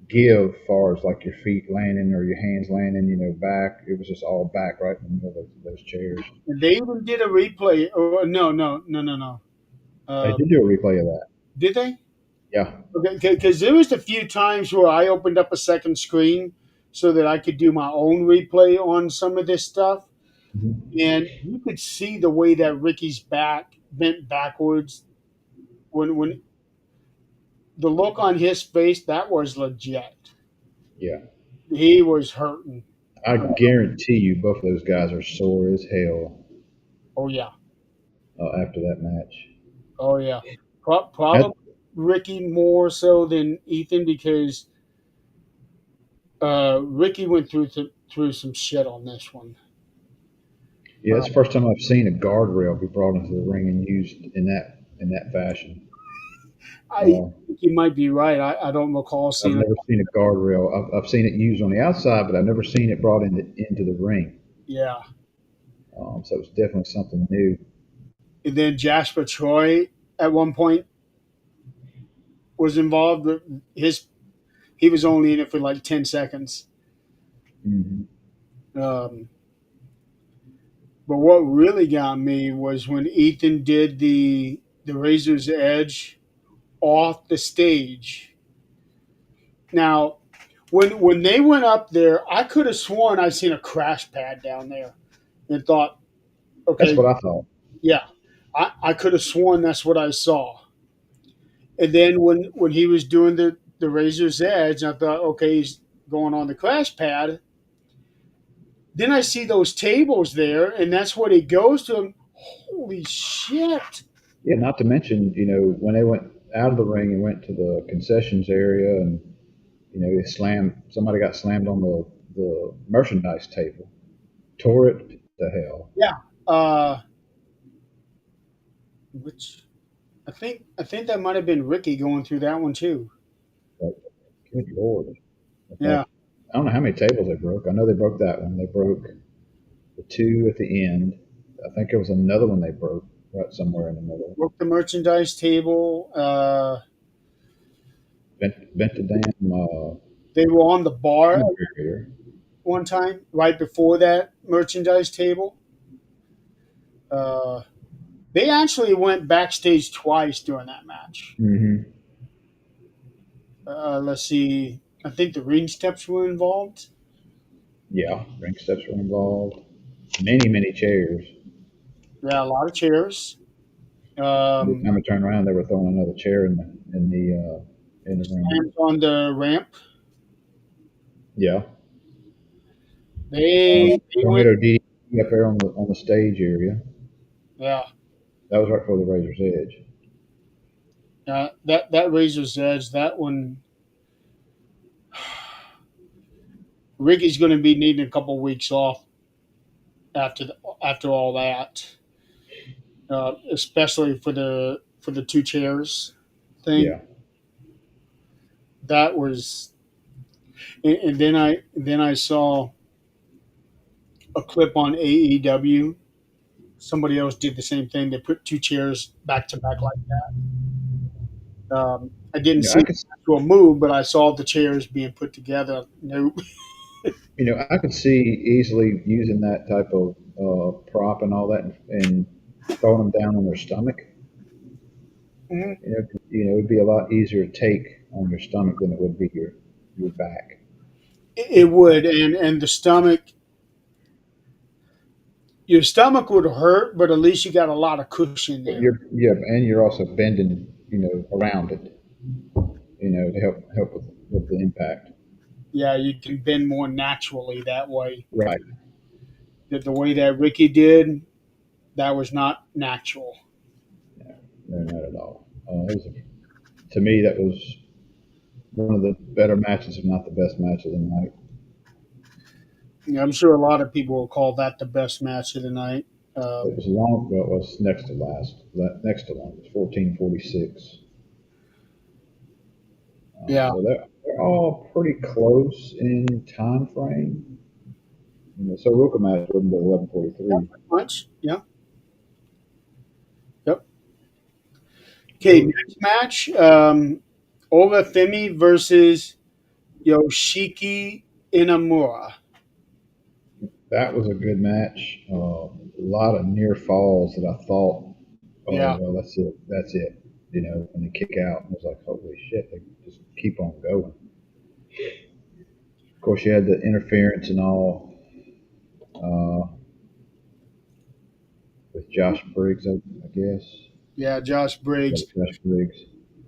give far as like your feet landing or your hands landing. Back. It was just all back right in the middle of those chairs. They even did a replay. Oh no, no, no, no, no. They Um, did do a replay of that. did they? Yeah. Okay, because there was a few times where I opened up a second screen so that I could do my own replay on some of this stuff, Mhm. and you could see the way that Ricky's back bent backwards when the look on his face, that was legit. Yeah. He was hurting. I guarantee you, both of those guys are sore as hell Oh yeah, after that match. oh yeah. That, Probably Ricky more so than Ethan because Ricky went through some shit on this one. yeah, it's the first time I've seen a guardrail be brought into the ring and used in that fashion. I Uh, think you might be right. I don't recall I've seeing it. never seen a guardrail. I've seen it used on the outside, but I've never seen it brought into the ring. Yeah, So it's definitely something new. and then Jasper Troy at one point was involved. But he was only in it for like 10 seconds. Hmm. Um, but what really got me was when Ethan did the Razor's Edge off the stage. Now, when they went up there, I could have sworn I seen a crash pad down there, and thought, That's okay, what I thought. yeah, I could have sworn that's what I saw. And then when he was doing the Razor's Edge, I thought, okay, he's going on the crash pad. Then I see those tables there, and that's what he goes to. Him. Holy shit! Yeah, not to mention, when they went out of the ring and went to the concessions area, and they slammed. Somebody got slammed on the merchandise table, tore it to hell. Yeah. Which I think that might have been Ricky going through that one too. But good lord, I Yeah. thought I don't know how many tables they broke. I know they broke that one. They broke the two at the end. I think there was another one they broke right somewhere in the middle. Broke the merchandise table. Bent the damn They were on the bar sound barrier. one time right before that merchandise table. Uh, they actually went backstage twice during that match. Hmm. Let's see. I think the ring steps were involved. Yeah, ring steps were involved. Many chairs. Yeah, a lot of chairs. Every Um, time I turned around, they were throwing another chair in the ring. Slams on the ramp. Yeah, They went. tornado DDT up there on the stage area. Yeah, That was right before the Razor's Edge. that Razor's Edge. That one. Ricky's going to be needing a couple weeks off after all that, especially for the two chairs thing. Yeah, That was, and then I saw a clip on AEW. Somebody else did the same thing. They put two chairs back to back like that. I didn't see I the could actual move, but I saw the chairs being put together. Nope. I could see easily using that type of prop and all that, and throwing them down on their stomach. Mhm. It'd be a lot easier to take on your stomach than it would be your back. It would, and the stomach. Your stomach would hurt, but at least you got a lot of cushion But there. and you're also bending, around it, to help with the impact. Yeah, you can bend more naturally that way. Right. The way that Ricky did, that was not natural. No, not at all. To me, that was one of the better matches, if not the best match of the night. Yeah, I'm sure a lot of people will call that the best match of the night. It Um, was long. Well, it was next to last. Next to one. It was 14:46. yeah, So they're all pretty close in time frame. So Ruka match wouldn't be 11:43. much. Yeah. Yep. Okay, So next match. Olafemi versus Yoshiki Inamura. that was a good match. A lot of near falls that I thought oh Yeah, well, that's it, that's it. You know, when they kick out, I was like, holy shit, they just keep on going. Of course, you had the interference and all uh, with Josh Briggs, I guess. yeah, Josh Yeah, Briggs. Josh Briggs.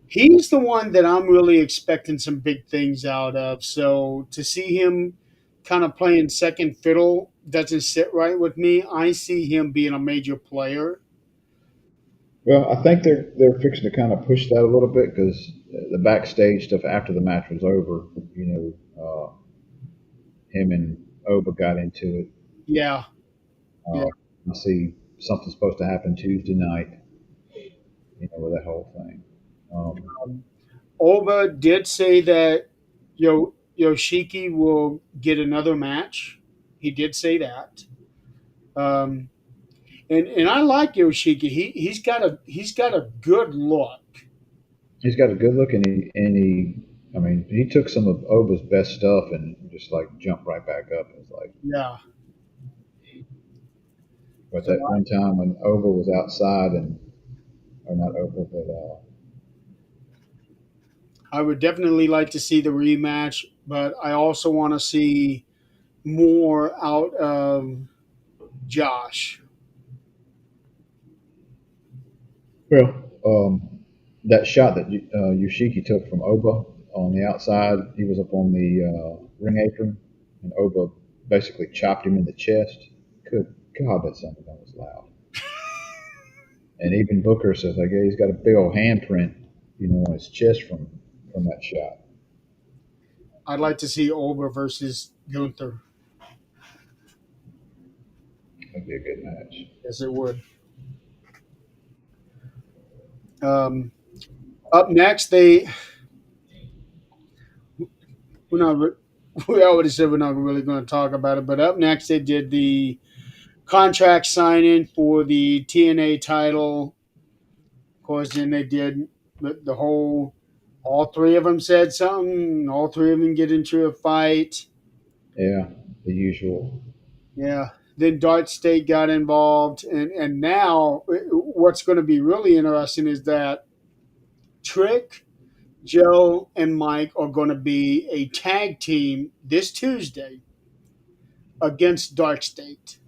He's the one that I'm really expecting some big things out of. So to see him kind of playing second fiddle doesn't sit right with me. I see him being a major player. Well, I think they're fixing to kind of push that a little bit because the backstage stuff after the match was over. You know, him and Oba got into it. Yeah, yeah. I see something's supposed to happen Tuesday night. You know, with that whole thing. Um, Oba did say that Yoshiki will get another match. He did say that. Um, and I like Yoshiki. He's got a good look. he's got a good look, and I mean, he took some of Oba's best stuff and just like jumped right back up. It's like, Yeah. but So that one time when Oba was outside and, or not Oba, but I would definitely like to see the rematch, but I also want to see more out of Josh. well, that shot that Yoshiki took from Oba on the outside, he was up on the ring apron, and Oba basically chopped him in the chest. Good God, that son of a gun was loud. And even Booker says like, yeah, he's got a big old handprint, you know, on his chest from that shot. I'd like to see Oba versus Gunther. That'd be a good match. Yes, it would. Um, Up next, we're not. We already said we're not really going to talk about it, but up next they did the contract signing for the TNA title. Of course, then they did the whole. All three of them said something. All three of them get into a fight. Yeah, the usual. Yeah. Then Dart State got involved, and now what's going to be really interesting is that Trick, Joe, and Mike are going to be a tag team this Tuesday against Dark State.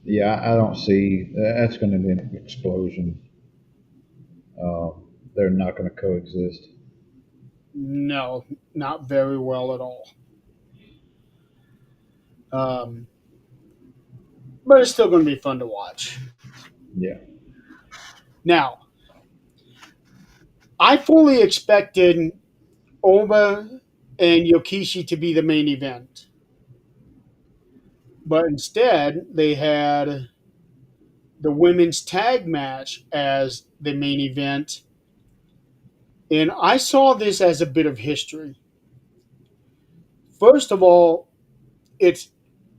Yeah, I don't see that's going to be an explosion. Uh, they're not going to coexist. No, not very well at all. Um, but it's still going to be fun to watch. Yeah. Now, I fully expected Oba and Yokishi to be the main event, but instead they had the women's tag match as the main event. And I saw this as a bit of history. First of all, it's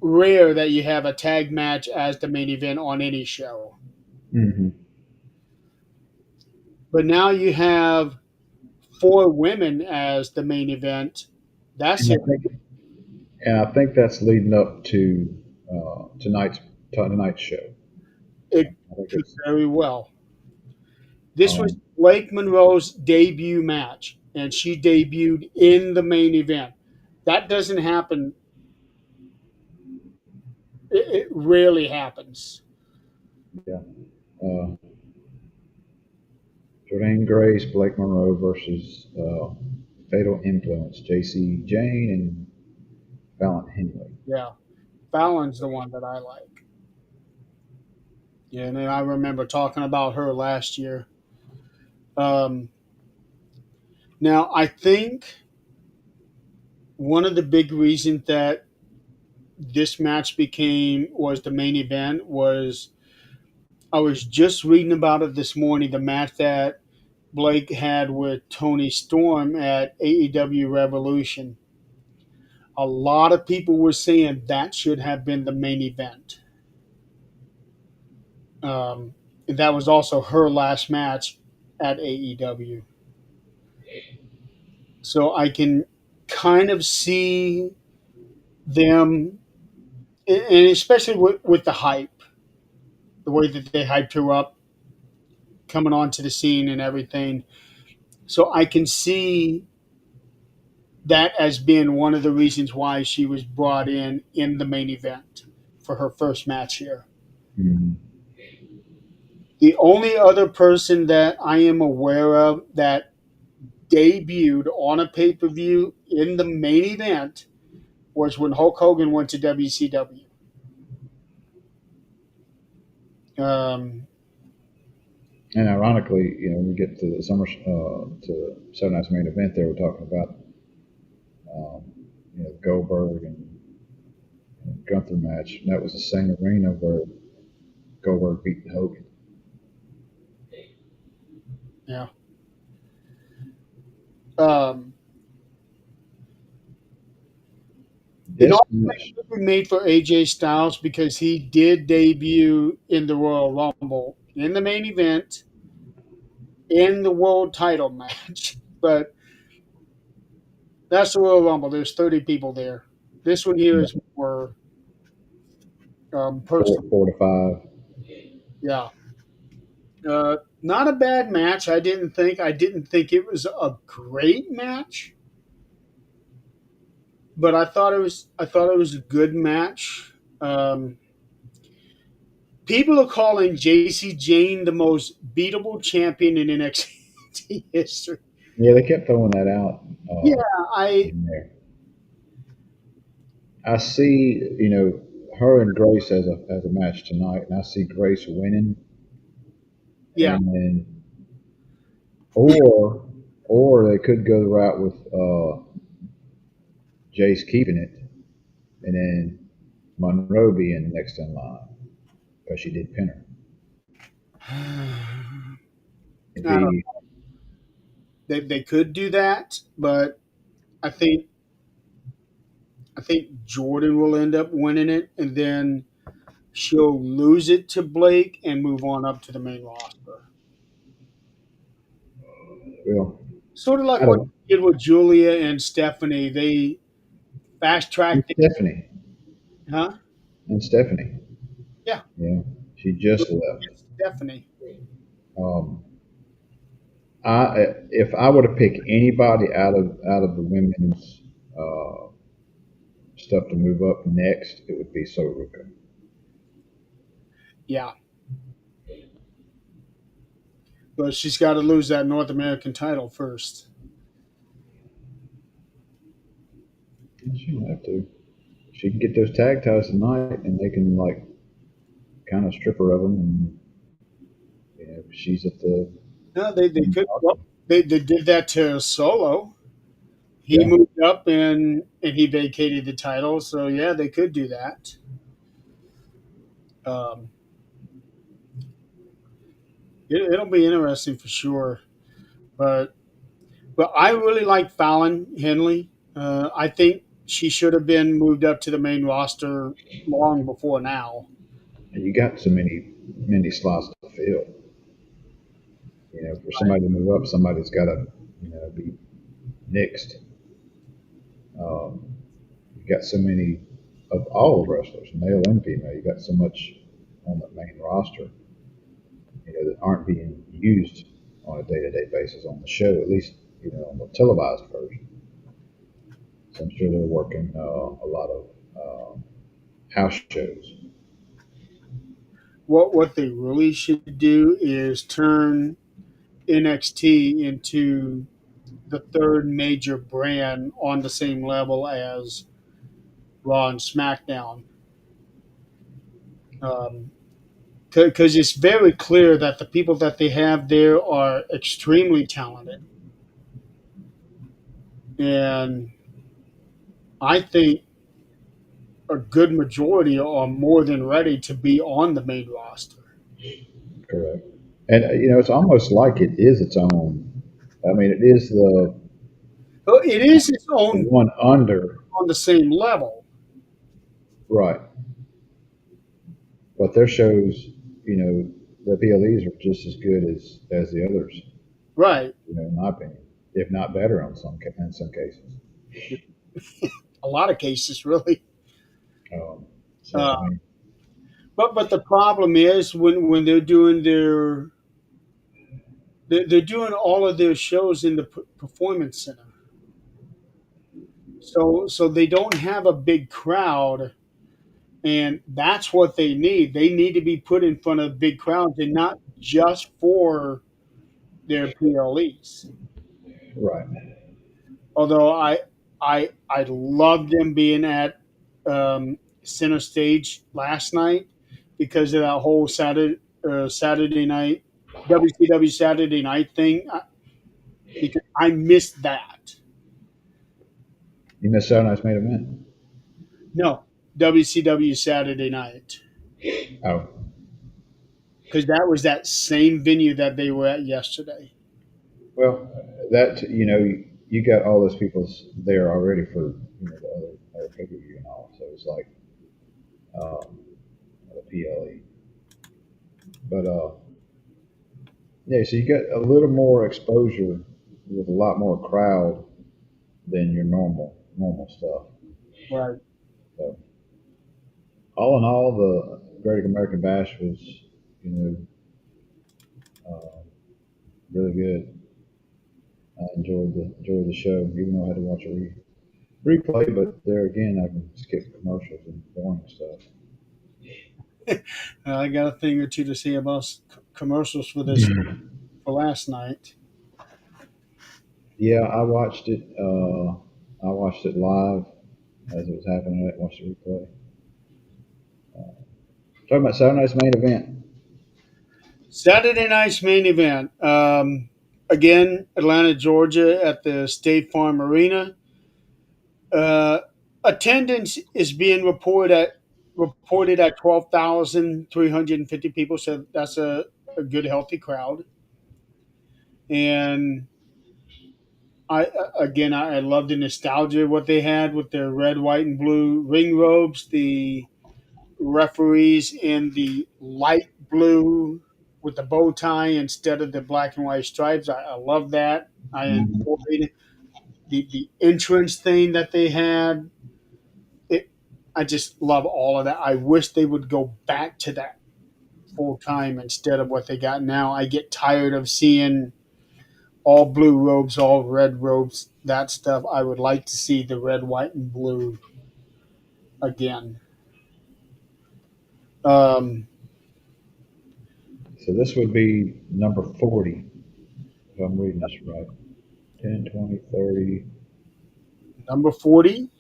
rare that you have a tag match as the main event on any show. Hmm. But now you have four women as the main event. That's And it. I think that's leading up to tonight's show. It I think could it's very well. This was um, Blake Monroe's debut match, and she debuted in the main event. That doesn't happen. It rarely happens. yeah. Uh, Jordan Grace, Blake Monroe versus Fatal Influence, J.C. Jane and Valiant Henley. Yeah, Fallon's the one that I like. Yeah, and I remember talking about her last year. Um, Now, I think one of the big reasons that this match became was the main event was I was just reading about it this morning. The match that Blake had with Tony Storm at AEW Revolution. A lot of people were saying that should have been the main event. Um, that was also her last match at AEW. So I can kind of see them, and especially with the hype. the way that they hyped her up coming onto the scene and everything. So I can see that as being one of the reasons why she was brought in the main event for her first match here. Mm. The only other person that I am aware of that debuted on a pay per view in the main event was when Hulk Hogan went to WCW. Um, And ironically, we get to the to Saturday Night's main event. They were talking about um, the Goldberg and Gunther match. And that was the same arena where Goldberg beat Hogan. yeah. Um, it This also match, could be made for AJ Styles because he did debut in the Royal Rumble in the main event in the world title match. But that's the Royal Rumble. There's 30 people there. This one here is more four, personal. 4 to 5. Yeah. Not a bad match. I didn't think. I didn't think it was a great match, but I thought it was. I thought it was a good match. Um, People are calling JC Jane the most beatable champion in NXT history. Yeah, they kept throwing that out Yeah, I in there. I see, her and Grace as a match tonight, and I see Grace winning, yeah. and then or or they could go the route with Jace keeping it, and then Monroe being next in line because she did pin her. It'd Uh, be they could do that, but I think I think Jordan will end up winning it, and then she'll lose it to Blake and move on up to the main roster. well, Sort of like I what don't. they did with Julia and Stephanie. They fast And tracked it, Stephanie huh? and Stephanie, Yeah, she just left. Stephanie. Um, if I were to pick anybody out of the women's uh, stuff to move up next, it would be Soruka. Yeah, but she's got to lose that North American title first. She don't have to. She can get those tag ties tonight, and they can like kind of strip her of them, and she's at the No, they main could. Well, roster. they did that to Solo. He Yeah, moved up and he vacated the title. So yeah, they could do that. Um, it'll be interesting for sure. But I really like Fallon Henley. I think she should have been moved up to the main roster long before now. and you got so many slots to fill. For somebody to move up, somebody's got to be next. You got so many of all the wrestlers, male and female. You got so much on the main roster, that aren't being used on a day-to-day basis on the show, at least on the televised version. So I'm sure they're working a lot of house shows. What they really should do is turn NXT into the third major brand on the same level as Raw and SmackDown. Because it's very clear that the people that they have there are extremely talented. And I think a good majority are more than ready to be on the main roster. Correct. And it's almost like it is its own. I mean, it is Well, it is its the own one under, on the same level. right? But their shows, the PLEs are just as good as the others, Right. in my opinion, if not better in some cases. A lot of cases, really. Um, so Uh, I mean, but the problem is when they're doing they're doing all of their shows in the performance center, so they don't have a big crowd, and that's what they need. They need to be put in front of big crowds, and not just for their PLEs. Right. Although I loved them being at center stage last night because of that whole Saturday night WCW Saturday night thing. Because I missed that. You missed out on nice main event. No, WCW Saturday night, Oh, because that was that same venue that they were at yesterday. well, that you got all those people there already for the other pay per view and all, so it's like the PLE. But yeah, so you get a little more exposure with a lot more crowd than your normal stuff. Right. So all in all, the Great American Bash was uh, really good. I enjoyed the show, even though I had to watch a replay. But there again, I can skip commercials and boring stuff. I got a thing or two to say about commercials for this for last night. Yeah, I watched it. I watched it live as it was happening. I didn't watch the replay. Talking about Saturday night's main event. Saturday night's main event. Again, Atlanta, Georgia, at the State Farm Arena. Uh, Attendance is being reported at 12,350 people. So that's a good, healthy crowd. And I love the nostalgia of what they had with their red, white, and blue ring robes. The referees in the light blue with the bow tie instead of the black and white stripes. I love that. I Mhm. enjoyed the entrance thing that they had. It, I just love all of that. I wish they would go back to that full time instead of what they got now. I get tired of seeing all blue robes, all red robes, that stuff. I would like to see the red, white, and blue again. Um, So this would be number 40, if I'm reading this right. 10, 20, 30. Number 40,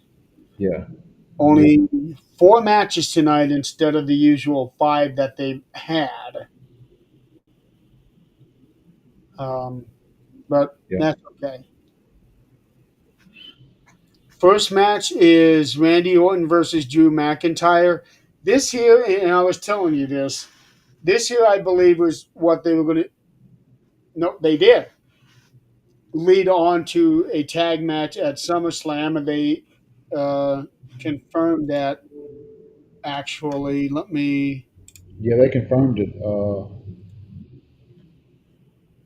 Yeah, yeah. only four matches tonight instead of the usual five that they've had. Um, but Yeah. that's okay. First match is Randy Orton versus Drew McIntyre. This here, and I was telling you this, this here I believe was what they were going to. No, they did lead on to a tag match at SummerSlam, and they uh, confirmed that. Actually, let me. Yeah, they confirmed it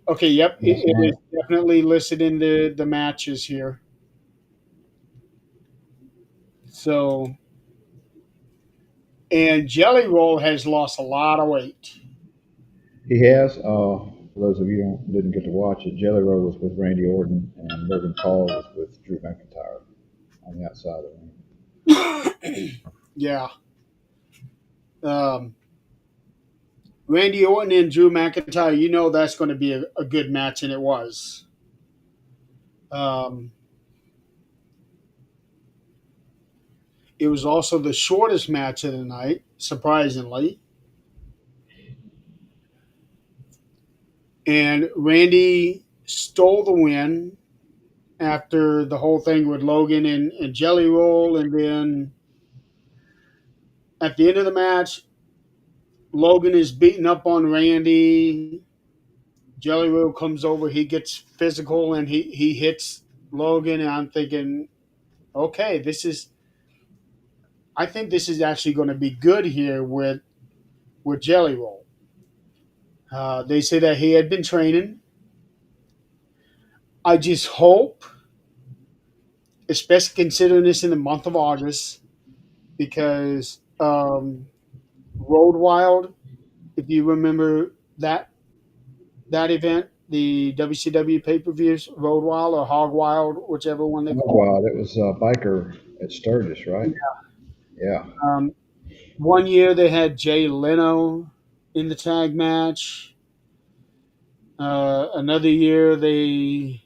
Okay, yep, last it is night. definitely listed in the matches here. So, and Jelly Roll has lost a lot of weight. He has. For those of you who didn't get to watch it, Jelly Roll was with Randy Orton, and Logan Paul was with Drew McIntyre on the outside of the ring. Yeah. Um, Randy Orton and Drew McIntyre, you know that's going to be a good match, and it was. Um, it was also the shortest match of the night, surprisingly. And Randy stole the win after the whole thing with Logan and Jelly Roll. And then at the end of the match, Logan is beating up on Randy. Jelly Roll comes over, he gets physical, and he hits Logan. And I'm thinking, okay, I think this is actually going to be good here with Jelly Roll. They say that he had been training. I just hope, especially considering this in the month of August, because Road Wild, if you remember that event, the WCW pay per views, Road Wild or Hog Wild, whichever one they Oh, call wow, that was Biker at Sturgis, right? it. Yeah. One year they had Jay Leno in the tag match. Another year they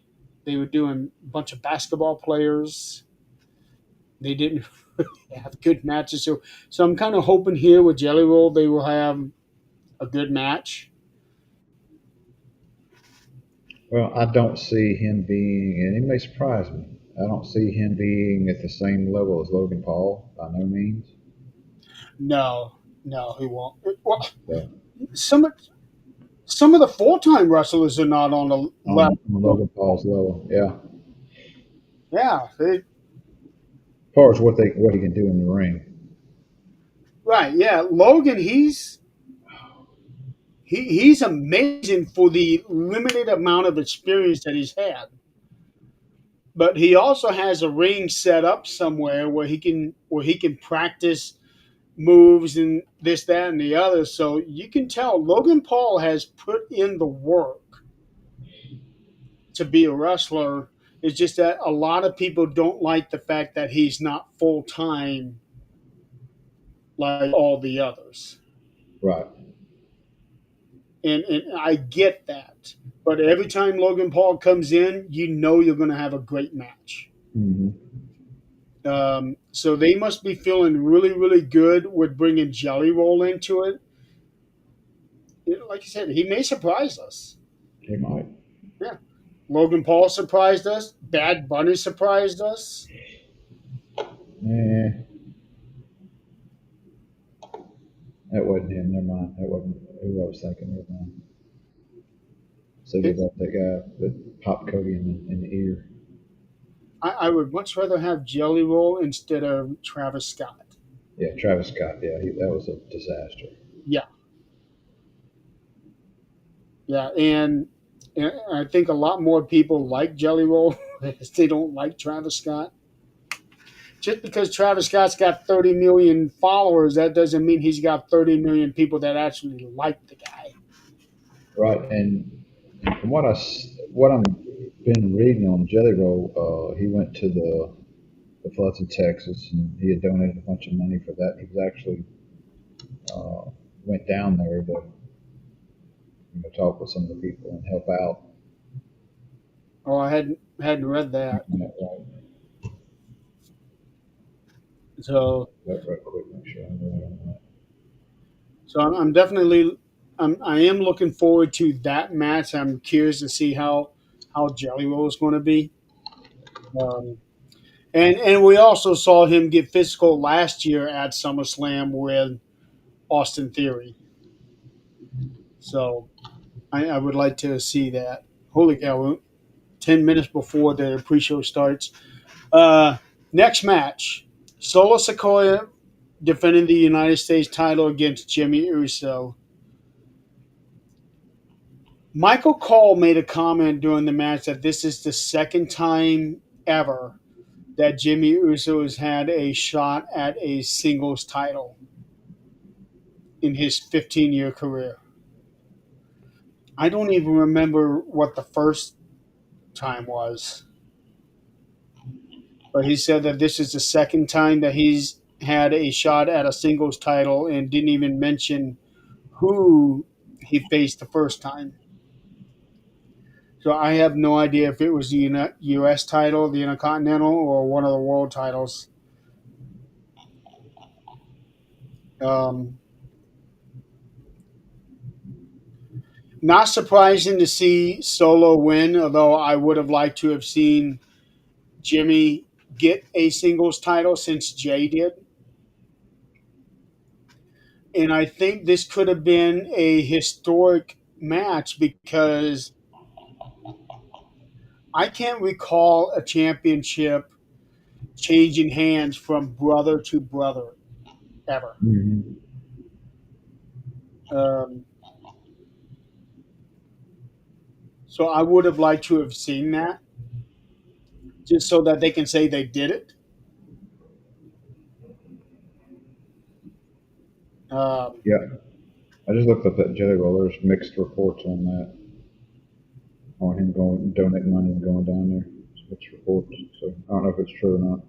were doing a bunch of basketball players. They didn't really have good matches, so I'm kind of hoping here with Jelly Roll they will have a good match. Well, I don't see him being, and it may surprise me. I don't see him being at the same level as Logan Paul by no means. No, no, he won't. Well, So some of some of the full time wrestlers are not on the level. on Logan Paul's level, yeah. Yeah, As far as what he can do in the ring, right. Yeah, Logan, he's amazing for the limited amount of experience that he's had. But he also has a ring set up somewhere where he can practice moves and this, that, and the other. So you can tell Logan Paul has put in the work to be a wrestler. It's just that a lot of people don't like the fact that he's not full time like all the others. right? And I get that. But every time Logan Paul comes in, you know you're going to have a great match. Hmm. So they must be feeling really, really good with bringing Jelly Roll into it. Like I said, he may surprise us. He might. Yeah. Logan Paul surprised us. Bad Bunny surprised us. Eh, that wasn't him. Never mind. That wasn't who I was thinking. Never mind. So you It, got that guy that popped Cody in the ear. I would much rather have Jelly Roll instead of Travis Scott. Yeah, Travis Scott. Yeah, that was a disaster. Yeah. Yeah. And I think a lot more people like Jelly Roll. They don't like Travis Scott. Just because Travis Scott's got 30 million followers, that doesn't mean he's got 30 million people that actually like the guy. Right, and from what I'm been reading on Jelly Roll, he went to the floods in Texas, and he had donated a bunch of money for that. He was actually uh, went down there to talk with some of the people and help out. Oh, I hadn't read that. On that, right. So That right quick, make sure I'm right on that. I'm definitely I am looking forward to that match. I'm curious to see how Jelly Roll is going to be. Um, and we also saw him get physical last year at SummerSlam with Austin Theory. So I would like to see that. Holy cow! 10 minutes before the pre-show starts. Uh, Next match: Solo Sequoia defending the United States title against Jimmy Uso. Michael Cole made a comment during the match that this is the second time ever that Jimmy Uso has had a shot at a singles title in his 15-year career. I don't even remember what the first time was, but he said that this is the second time that he's had a shot at a singles title and didn't even mention who he faced the first time. So I have no idea if it was the U.S. title, the Intercontinental, or one of the world titles. Um, Not surprising to see Solo win, although I would have liked to have seen Jimmy get a singles title since Jay did. And I think this could have been a historic match because I can't recall a championship changing hands from brother to brother ever. Hmm. Um, so I would have liked to have seen that just so that they can say they did it. Yeah, I just looked up that Jelly Roll. There's mixed reports on that, on him going donate money and going down there. It's mixed reports, so I don't know if it's true or not.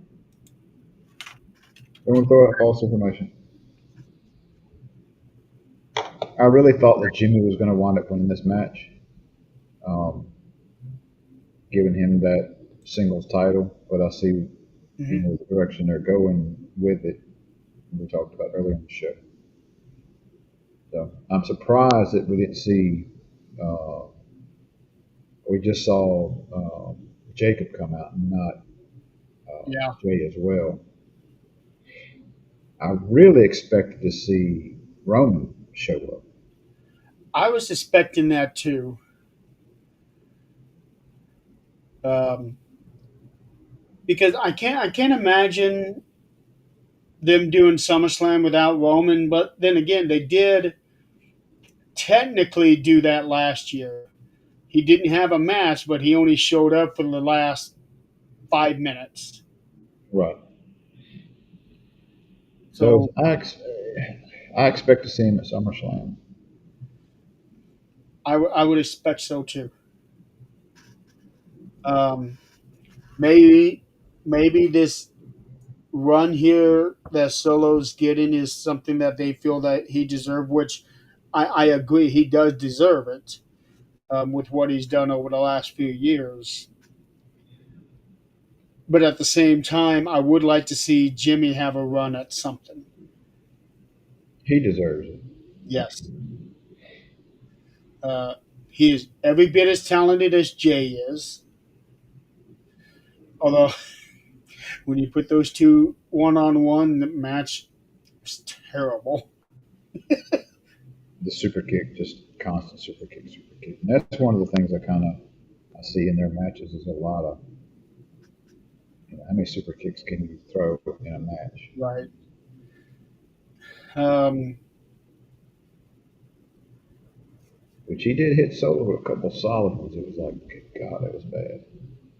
Don't want to throw out false information. I really thought that Jimmy was going to wind up winning this match, um, giving him that singles title, but I see, Mhm. the direction they're going with it. We talked about earlier in the show. So I'm surprised that we didn't see. Uh, we just saw Jacob come out and not Yeah, Jay as well. I really expected to see Roman show up. I was suspecting that too. Um, because I can't imagine them doing SummerSlam without Roman. But then again, they did technically do that last year. He didn't have a match, but he only showed up for the last 5 minutes. Right. So So I expect to see him at SummerSlam. I would expect so too. Um, maybe this run here that Solo's getting is something that they feel that he deserved, which I agree he does deserve it, with what he's done over the last few years. But at the same time, I would like to see Jimmy have a run at something. He deserves it. Yes. Uh, he is every bit as talented as Jay is. Although, when you put those two one on one, the match was terrible. The super kick, just constant super kick, super kick. And that's one of the things I see in their matches is a lot of, how many super kicks can you throw in a match? Right. Um, Which he did hit Solo with a couple solid ones. It was like, good God, that was bad.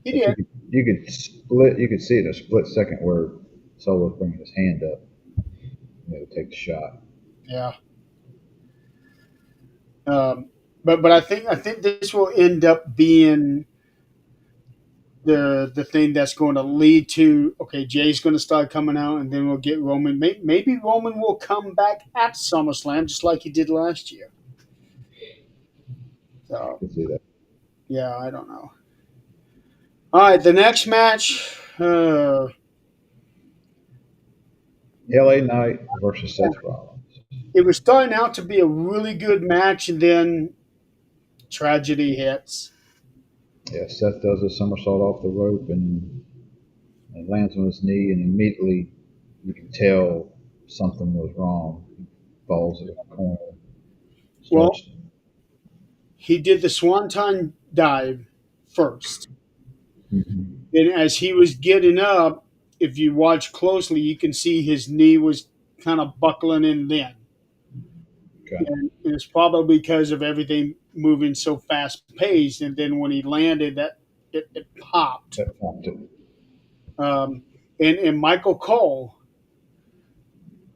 he But did. you could see it in a split second where Solo's bringing his hand up, to take the shot. Yeah. Um, but I think this will end up being the thing that's going to lead to, okay, Jay's going to start coming out, and then we'll get Roman. Maybe Roman will come back at SummerSlam just like he did last year. I So can see that. yeah, I don't know. All right, the next match. LA Knight versus Seth Rollins. It was starting out to be a really good match, and then tragedy hits. Yeah, Seth does a somersault off the rope and lands on his knee, and immediately you can tell something was wrong. He falls in the corner, Well, starts. he did the swanton dive first. Mhm. Then, as he was getting up, if you watch closely, you can see his knee was kind of buckling in then. Okay, And it's probably because of everything moving so fast paced. And then when he landed, that it popped. that popped it. Um, and Michael Cole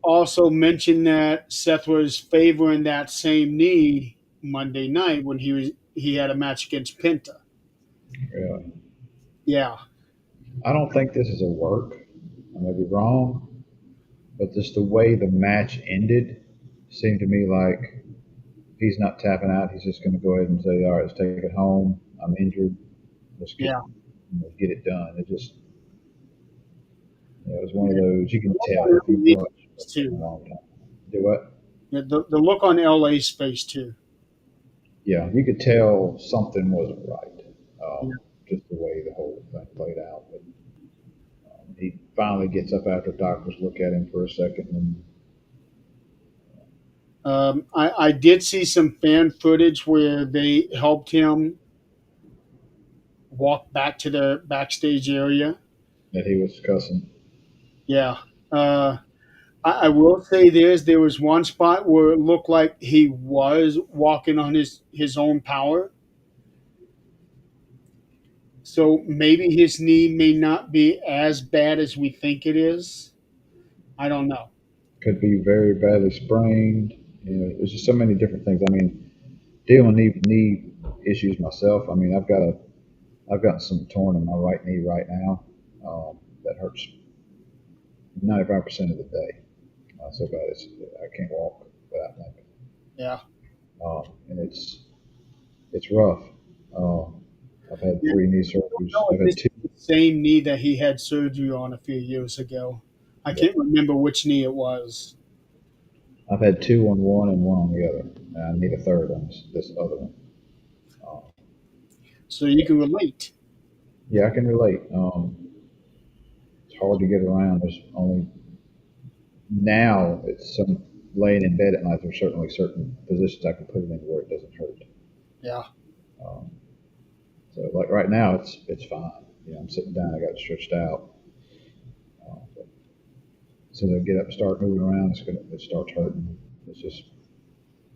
also mentioned that Seth was favoring that same knee Monday night when he had a match against Penta. Yeah, Yeah, I don't think this is a work. I may be wrong, but just the way the match ended seemed to me like he's not tapping out. He's just going to go ahead and say, "All right, let's take it home. I'm injured. Let's get yeah. get it done." It just, it was one of those you can tell if you've LA's watched wrestling a too. long time. Do what? Yeah, the look on LA's face too. Yeah, you could tell something wasn't right. Yeah. Just the way the whole thing played out. But he finally gets up after doctors look at him for a second, and I did see some fan footage where they helped him walk back to the backstage area. that he was cussing. Yeah. Uh, I will say there was one spot where it looked like he was walking on his own power. So maybe his knee may not be as bad as we think it is. I don't know. could be very badly sprained. You know, there's just so many different things. I mean, dealing with knee issues myself. I mean, I've gotten some torn in my right knee right now. That hurts 95% of the day. So bad I can't walk without limping. Yeah. And it's rough. Um, I've had Yeah. three knee I don't surgeries. know I've if had this two. is the same knee that he had surgery on a few years ago. I Yeah, can't remember which knee it was. I've had two on one and one on the other. And I need a third on this other one. Uh, So you can relate. yeah, I can relate. It's hard to get around. There's only now it's some laying in bed at night. There's certainly certain positions I can put it in where it doesn't hurt. Yeah. Um, so like right now, it's fine. You know, I'm sitting down. I got it stretched out. But as soon as I get up and start moving around, it starts hurting. It's just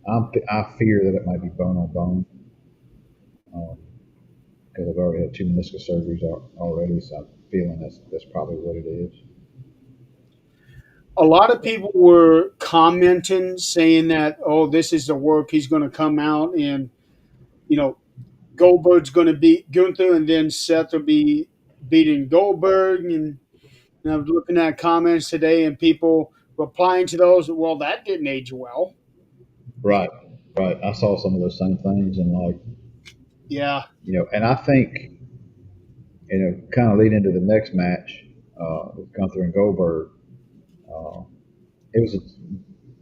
I fear that it might be bone on bone because I've already had two meniscus surgeries already. So I'm feeling that's probably what it is. A lot of people were commenting saying that, oh, this is the work he's going to come out and, you know, Goldberg's going to beat Gunther and then Seth will be beating Goldberg. And I was looking at comments today and people replying to those, well, that didn't age well. Right, right. I saw some of those same things and like Yeah. and I think kind of lead into the next match with Gunther and Goldberg. Uh, it was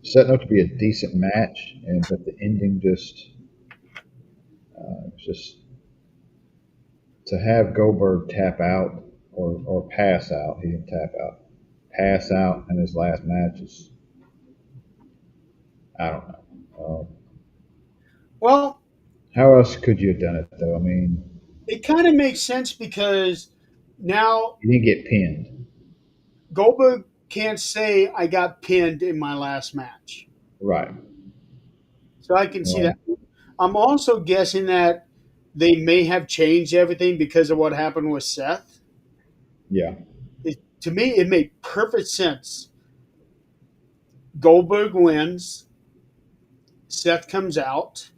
setting up to be a decent match, and but the ending just to have Goldberg tap out or pass out. He didn't tap out, pass out in his last match is I don't know. Well, How else could you have done it though? I mean, it kind of makes sense because now he didn't get pinned, Goldberg can't say I got pinned in my last match. right? So I can see that. Well, I'm also guessing that they may have changed everything because of what happened with Seth. yeah, To me, it made perfect sense. Goldberg wins, Seth comes out,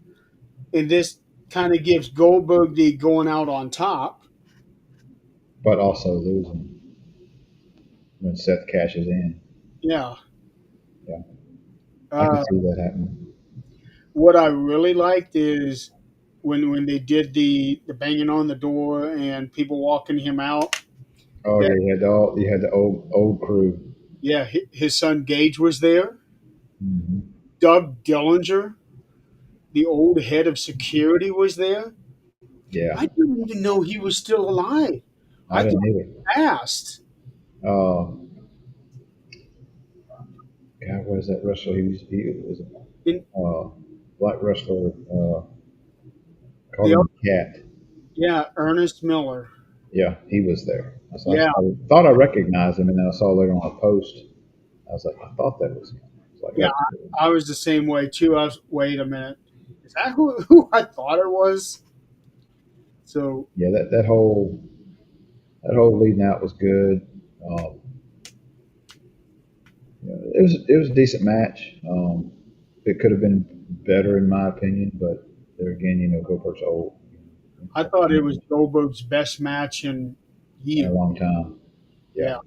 and this kind of gives Goldberg the going out on top. but also losing when Seth cashes in. Yeah. Yeah, I can Uh, see that happening. what I really liked is when they did the banging on the door and people walking him out. Oh That yeah, you had the old crew. yeah, his son Gage was there. Hmm. Doug Dillinger, the old head of security, was there. Yeah, I didn't even know he was still alive. I I thought didn't either. he passed. Uh, God, what is that wrestler? He was And a black wrestler. Called the him the Cat. yeah, Ernest Miller. Yeah, he was there. Yeah, I thought I recognized him, and then I saw later on a post. I was like, I thought that was him. It's like yeah, that's cool. I was the same way too. I was wait a minute, is that who I thought it was? So Yeah, that whole leading out was good. Um, it was a decent match. It could have been better in my opinion, but there again, Goldberg's old. I thought it was Goldberg's best match in In a years. long time. Yeah. Yeah,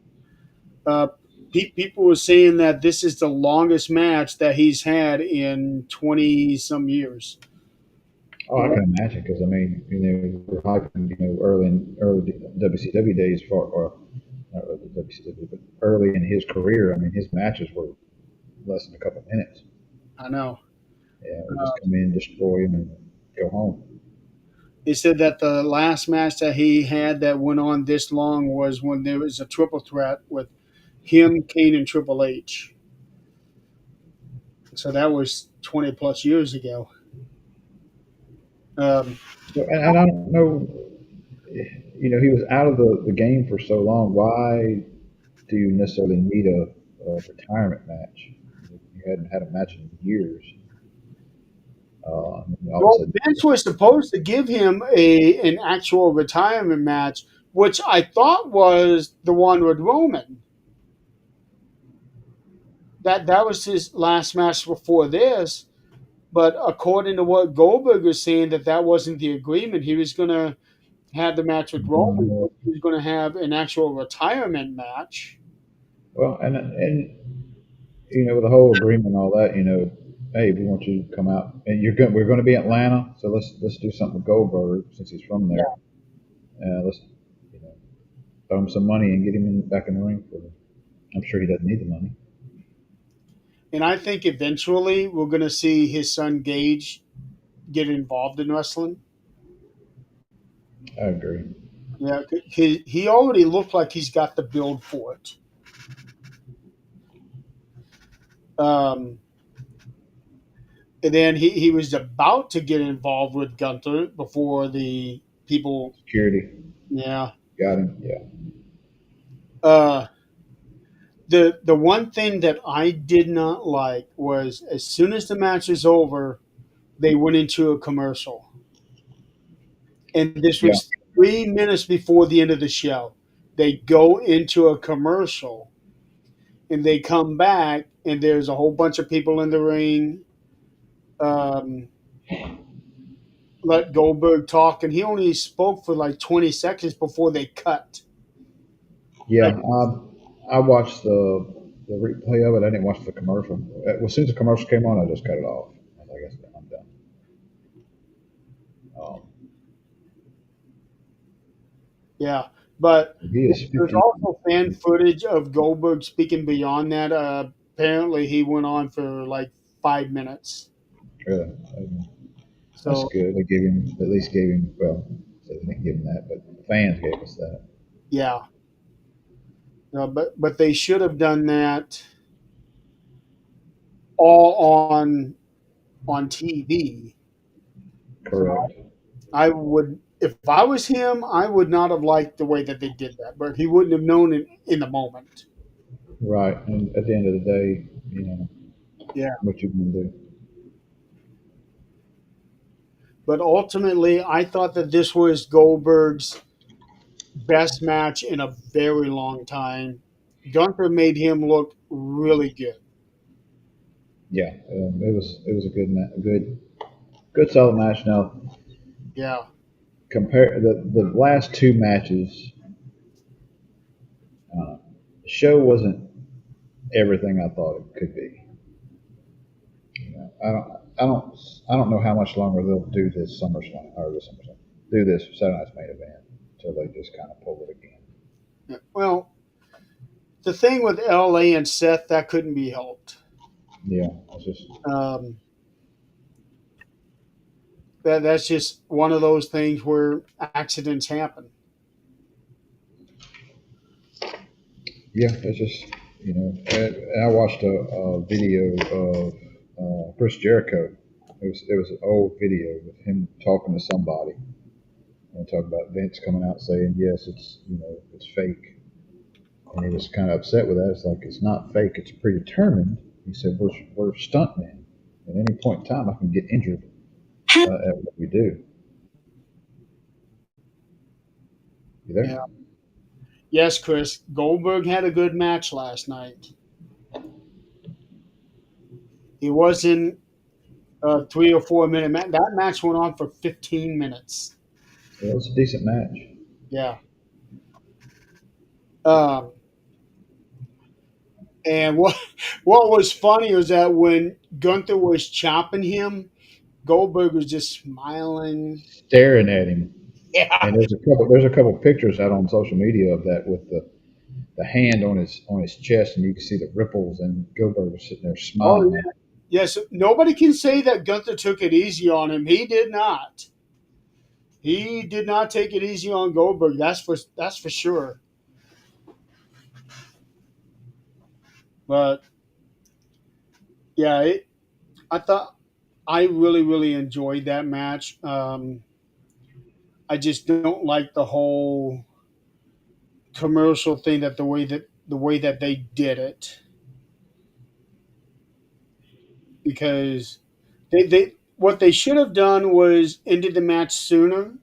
uh, people were saying that this is the longest match that he's had in 20 some years. Oh, I can imagine because I mean, we're hyping, early WCW days or not really WCW, but early in his career. I mean, his matches were less than a couple of minutes. I know. Yeah, we Uh, just come in, destroy him, and go home. They said that the last match that he had that went on this long was when there was a triple threat with him, Kane, and Triple H. So that was 20 plus years ago. Um, So, and I don't know, he was out of the game for so long. Why do you necessarily need a retirement match? You hadn't had a match in years. All of a well, sudden, Vince was supposed to give him an actual retirement match, which I thought was the one with Roman. that was his last match before this. But according to what Goldberg was saying, that wasn't the agreement. He was going to have the match with Roman. Uh, He was going to have an actual retirement match. well, and with the whole agreement and all that, hey, we want you to come out, and we're going to be in Atlanta, so let's do something with Goldberg since he's from there. Let's you know throw him some money and get him back in the ring for. I'm sure he doesn't need the money. And I think eventually we're going to see his son Gage get involved in wrestling. I agree. Yeah, he already looked like he's got the build for it. Um, and then he was about to get involved with Gunther before the people. Security Yeah. got him. Yeah, Uh, the one thing that I did not like was as soon as the match is over, they went into a commercial, and this yeah, was 3 minutes before the end of the show. They go into a commercial, and they come back, and there's a whole bunch of people in the ring. Um, let Goldberg talk, and he only spoke for like 20 seconds before they cut. yeah. Like, I watched the replay of it. I didn't watch the commercial. As soon as the commercial came on, I just cut it off. I was like, I guess I'm done. Um, yeah, but he is there's 50. also fan footage of Goldberg speaking beyond that. Apparently, he went on for like 5 minutes. Really. That's So good. They gave him at least gave him well. They didn't give him that, but the fans gave us that. yeah, but they should have done that all on TV. So Correct. I would, if I was him, I would not have liked the way that they did that. But he wouldn't have known in the moment. Right. And at the end of the day, Yeah. what you gonna do? But ultimately, I thought that this was Goldberg's best match in a very long time. Gunther made him look really good. Yeah. It was a good solid match. Now Yeah. compare the last two matches. The show wasn't everything I thought it could be. I don't. I don't. I don't know how much longer they'll do this SummerSlam or this SummerSlam. Do this Saturday Night's main event until they just kind of pull it again. Well, the thing with LA and Seth, that couldn't be helped. Yeah. It's just Um, that's just one of those things where accidents happen. Yeah, it's just and I watched a video of Chris Jericho. It was an old video with him talking to somebody and talking about Vince coming out saying yes, it's fake, and he was kind of upset with that. It's like it's not fake, it's predetermined. He said we're stuntmen. At any point in time, I can get injured at what we do. You there? Yeah. Yes, Chris. Goldberg had a good match last night. He wasn't a 3 or 4 minute match. That match went on for 15 minutes. Yeah, it was a decent match. Yeah. Um, and what was funny was that when Gunther was chopping him, Goldberg was just smiling. Staring at him, Yeah. and there's a couple pictures out on social media of that with the hand on his chest, and you can see the ripples. And Goldberg was sitting there Oh smiling. yeah. Yes. Nobody can say that Gunther took it easy on him. He did not. He did not take it easy on Goldberg. That's for sure. But yeah, I thought I really enjoyed that match. I just don't like the whole commercial thing that the way that they did it because they what they should have done was ended the match sooner,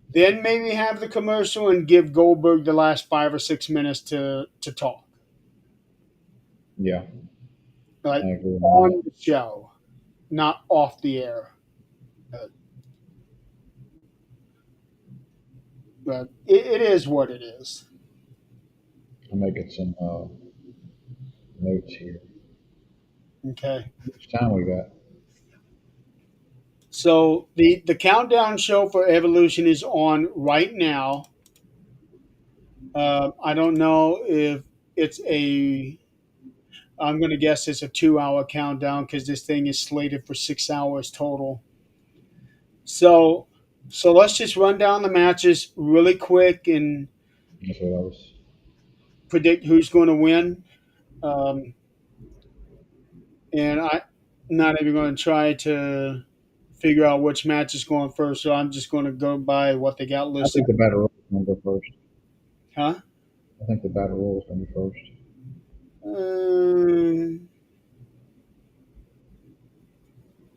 then maybe have the commercial and give Goldberg the last 5 or 6 minutes to talk. Yeah, I like agree on that. on the show, not off the air. Uh, but it is what it is. I'm making some notes here. Okay. How much time we got? So the countdown show for Evolution is on right now. I don't know if it's a. I'm going to guess it's a 2 hour countdown because this thing is slated for 6 hours total. So so let's just run down the matches really quick and That's what I was. predict who's going to win. Um, and I'm not even going to try to figure out which match is going first. So I'm just going to go by what they got I listed. think the battle royal is going to go first. Huh? I think the battle royal is going to be first. Um,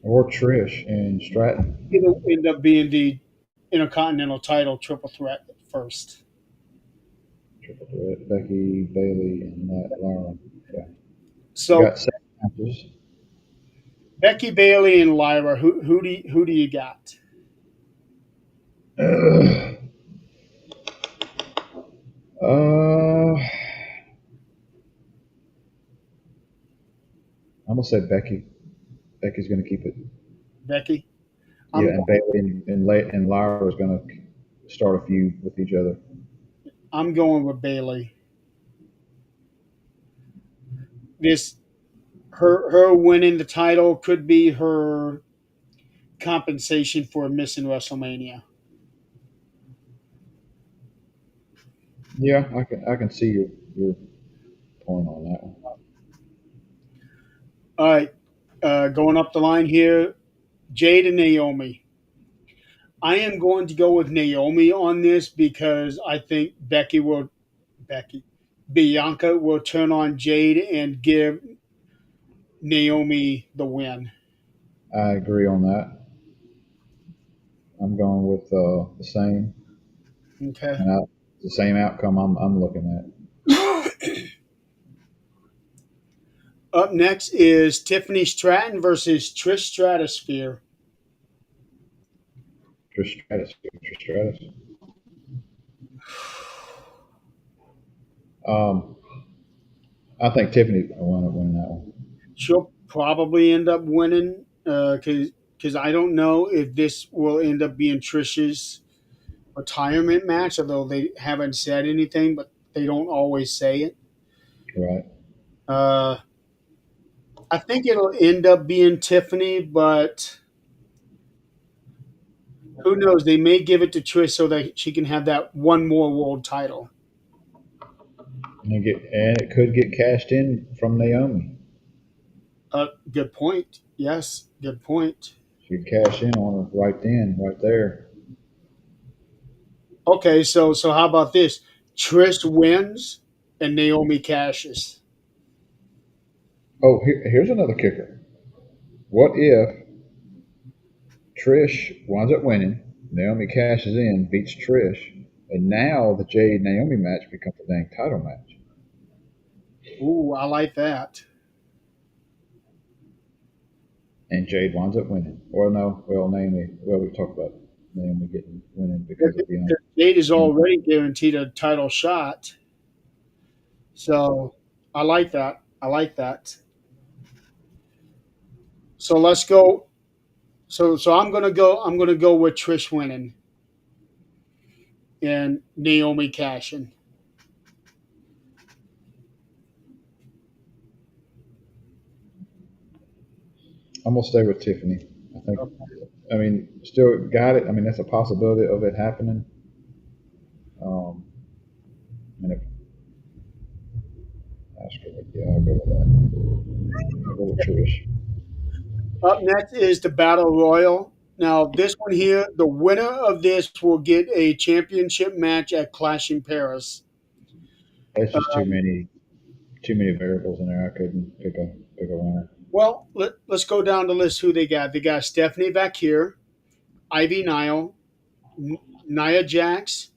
Or Trish and Stratton. it'll end up being the Intercontinental title triple threat first. Triple threat. Becky, Bailey, and Lauren. Yeah. We So got seven matches. Becky Bailey and Lyra, who do you got? uh, I'm gonna say Becky. Becky's gonna keep it. Becky. Yeah, I'm and Bailey and Lyra is gonna start a feud with each other. I'm going with Bailey. This her winning the title could be her compensation for missing WrestleMania. Yeah, I can see your point on that one. All right, going up the line here, Jade and Naomi. I am going to go with Naomi on this because I think Becky Bianca will turn on Jade and give Naomi the win. I agree on that. I'm going with the same Okay. and the same outcome. I'm looking at. Up next is Tiffany Stratton versus Trish Stratosphere. Trish Stratus. Trish Stratus. Um, I think Tiffany will end up winning that one. She'll probably end up winning because I don't know if this will end up being Trish's retirement match, although they haven't said anything, but they don't always say it. Right. Uh, I think it'll end up being Tiffany, but who knows? They may give it to Trish so that she can have that one more world title. And it could get cashed in from Naomi. Good point. Yes, good point. She could cash in on her right then, right there. Okay, so how about this? Trish wins and Naomi cashes. Oh, here's another kicker. What if Trish winds up winning, Naomi cashes in, beats Trish, and now the Jade Naomi match becomes a dang title match? Ooh, I like that. And Jade winds up winning. Or no, well, Naomi, well, we talked about Naomi getting winning because of Bianca. Jade is already guaranteed a title shot, so I like that. I like that. So let's go. So I'm gonna go. I'm gonna go with Trish winning and Naomi cashing. I'm gonna stay with Tiffany. I think. I mean, still got it. I mean, that's a possibility of it happening. Um, and if Oscar, yeah, I'll go with that. I'll go with Trish. Up next is the Battle Royal. Now this one here, the winner of this will get a championship match at Clash in Paris. That's just too many variables in there. I couldn't pick a winner. Well, let's go down the list who they got. They got Stephanie Vakir, Ivy Nile, Nia Jax,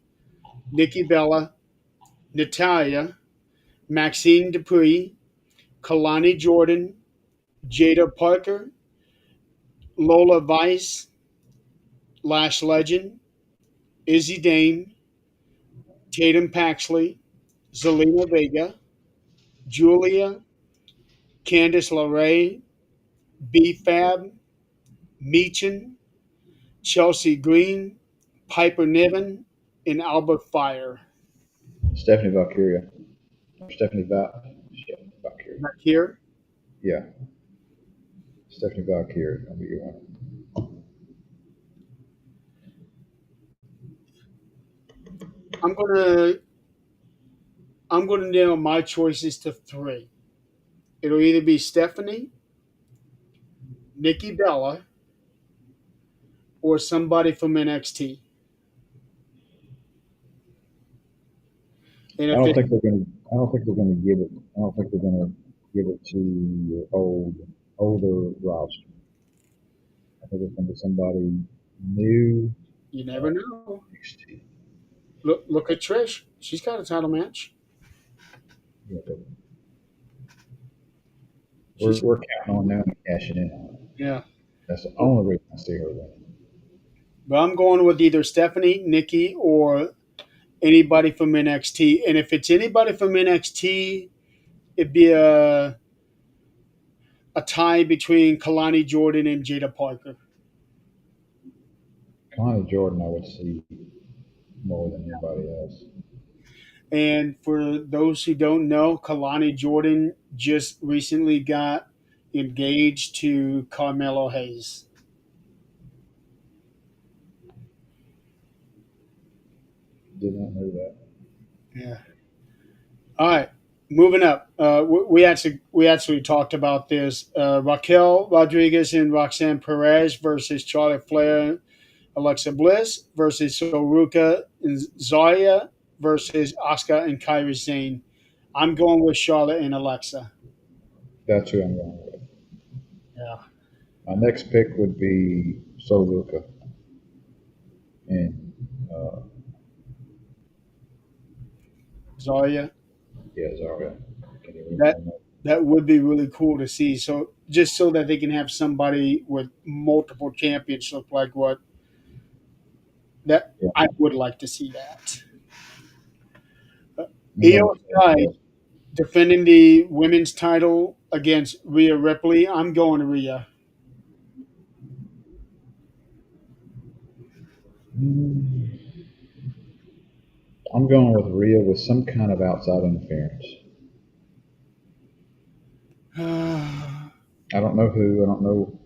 Nikki Bella, Natalia, Maxine Dupree, Kalani Jordan, Jada Parker, Lola Vice, Lash Legend, Izzy Dane, Tatum Paxley, Zelina Vega, Julia, Candice LeRae, B Fab, Meechin, Chelsea Green, Piper Niven, and Albert Fire. Stephanie Valkyria. Or Stephanie Val. Shit, Valkyria. Back here, Yeah, Stephanie Valkyria. I'll be your one. I'm gonna I'm gonna nail my choices to three. It'll either be Stephanie, Nikki Bella, or somebody from NXT. And I if don't it, think they're going to. I don't think they're going to give it. I don't think they're going to give it to your older roster. I think it's going to be somebody new. you never know. NXT. Look at Trish. She's got a title match. Yeah, but She's we're counting on them cashing in on it. yeah. That's the only reason I see her winning. But I'm going with either Stephanie, Nikki, or anybody from NXT. And if it's anybody from NXT, it'd be a tie between Kalani Jordan and Jada Parker. Connie Jordan, I would see more than anybody else. And for those who don't know, Kalani Jordan just recently got engaged to Carmelo Hayes. Did not know that. Yeah. All right. Moving up, we actually talked about this. Raquel Rodriguez and Roxanne Perez versus Charlotte Flair, Alexa Bliss versus Soruka and Zarya versus Asuka and Kairi Sane. I'm going with Charlotte and Alexa. That's who I'm going with. Yeah. My next pick would be Soluka and Zarya. yeah, Zarya. Can you remember That her name? that would be really cool to see. So just so that they can have somebody with multiple championships, like what that Yeah, I would like to see that. I'm going Io with Sky Soluka. defending the women's title against Rhea Ripley. I'm going Rhea. Mm, I'm going with Rhea with some kind of outside interference. I don't know who. I don't know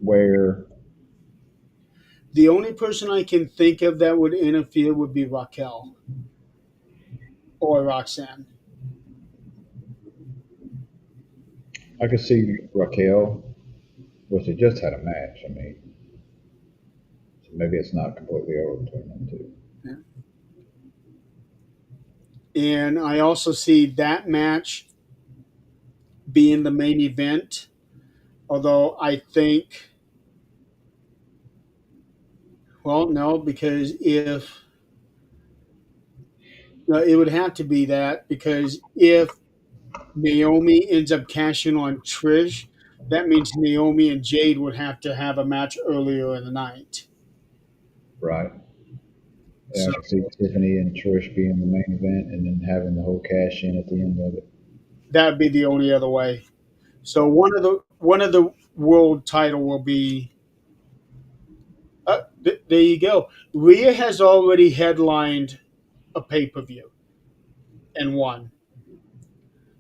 where. The only person I can think of that would interfere would be Raquel or Roxanne. I could see Raquel, which they just had a match. I mean, so maybe it's not completely over between them two. And I also see that match being the main event. Although I think, well, no, because if no, it would have to be that because if Naomi ends up cashing on Trish, that means Naomi and Jade would have to have a match earlier in the night. Right. Yeah, So I could see Tiffany and Trish being the main event and then having the whole cash in at the end of it. that would be the only other way. So one of the world title will be. There you go. Rhea has already headlined a pay per view and won.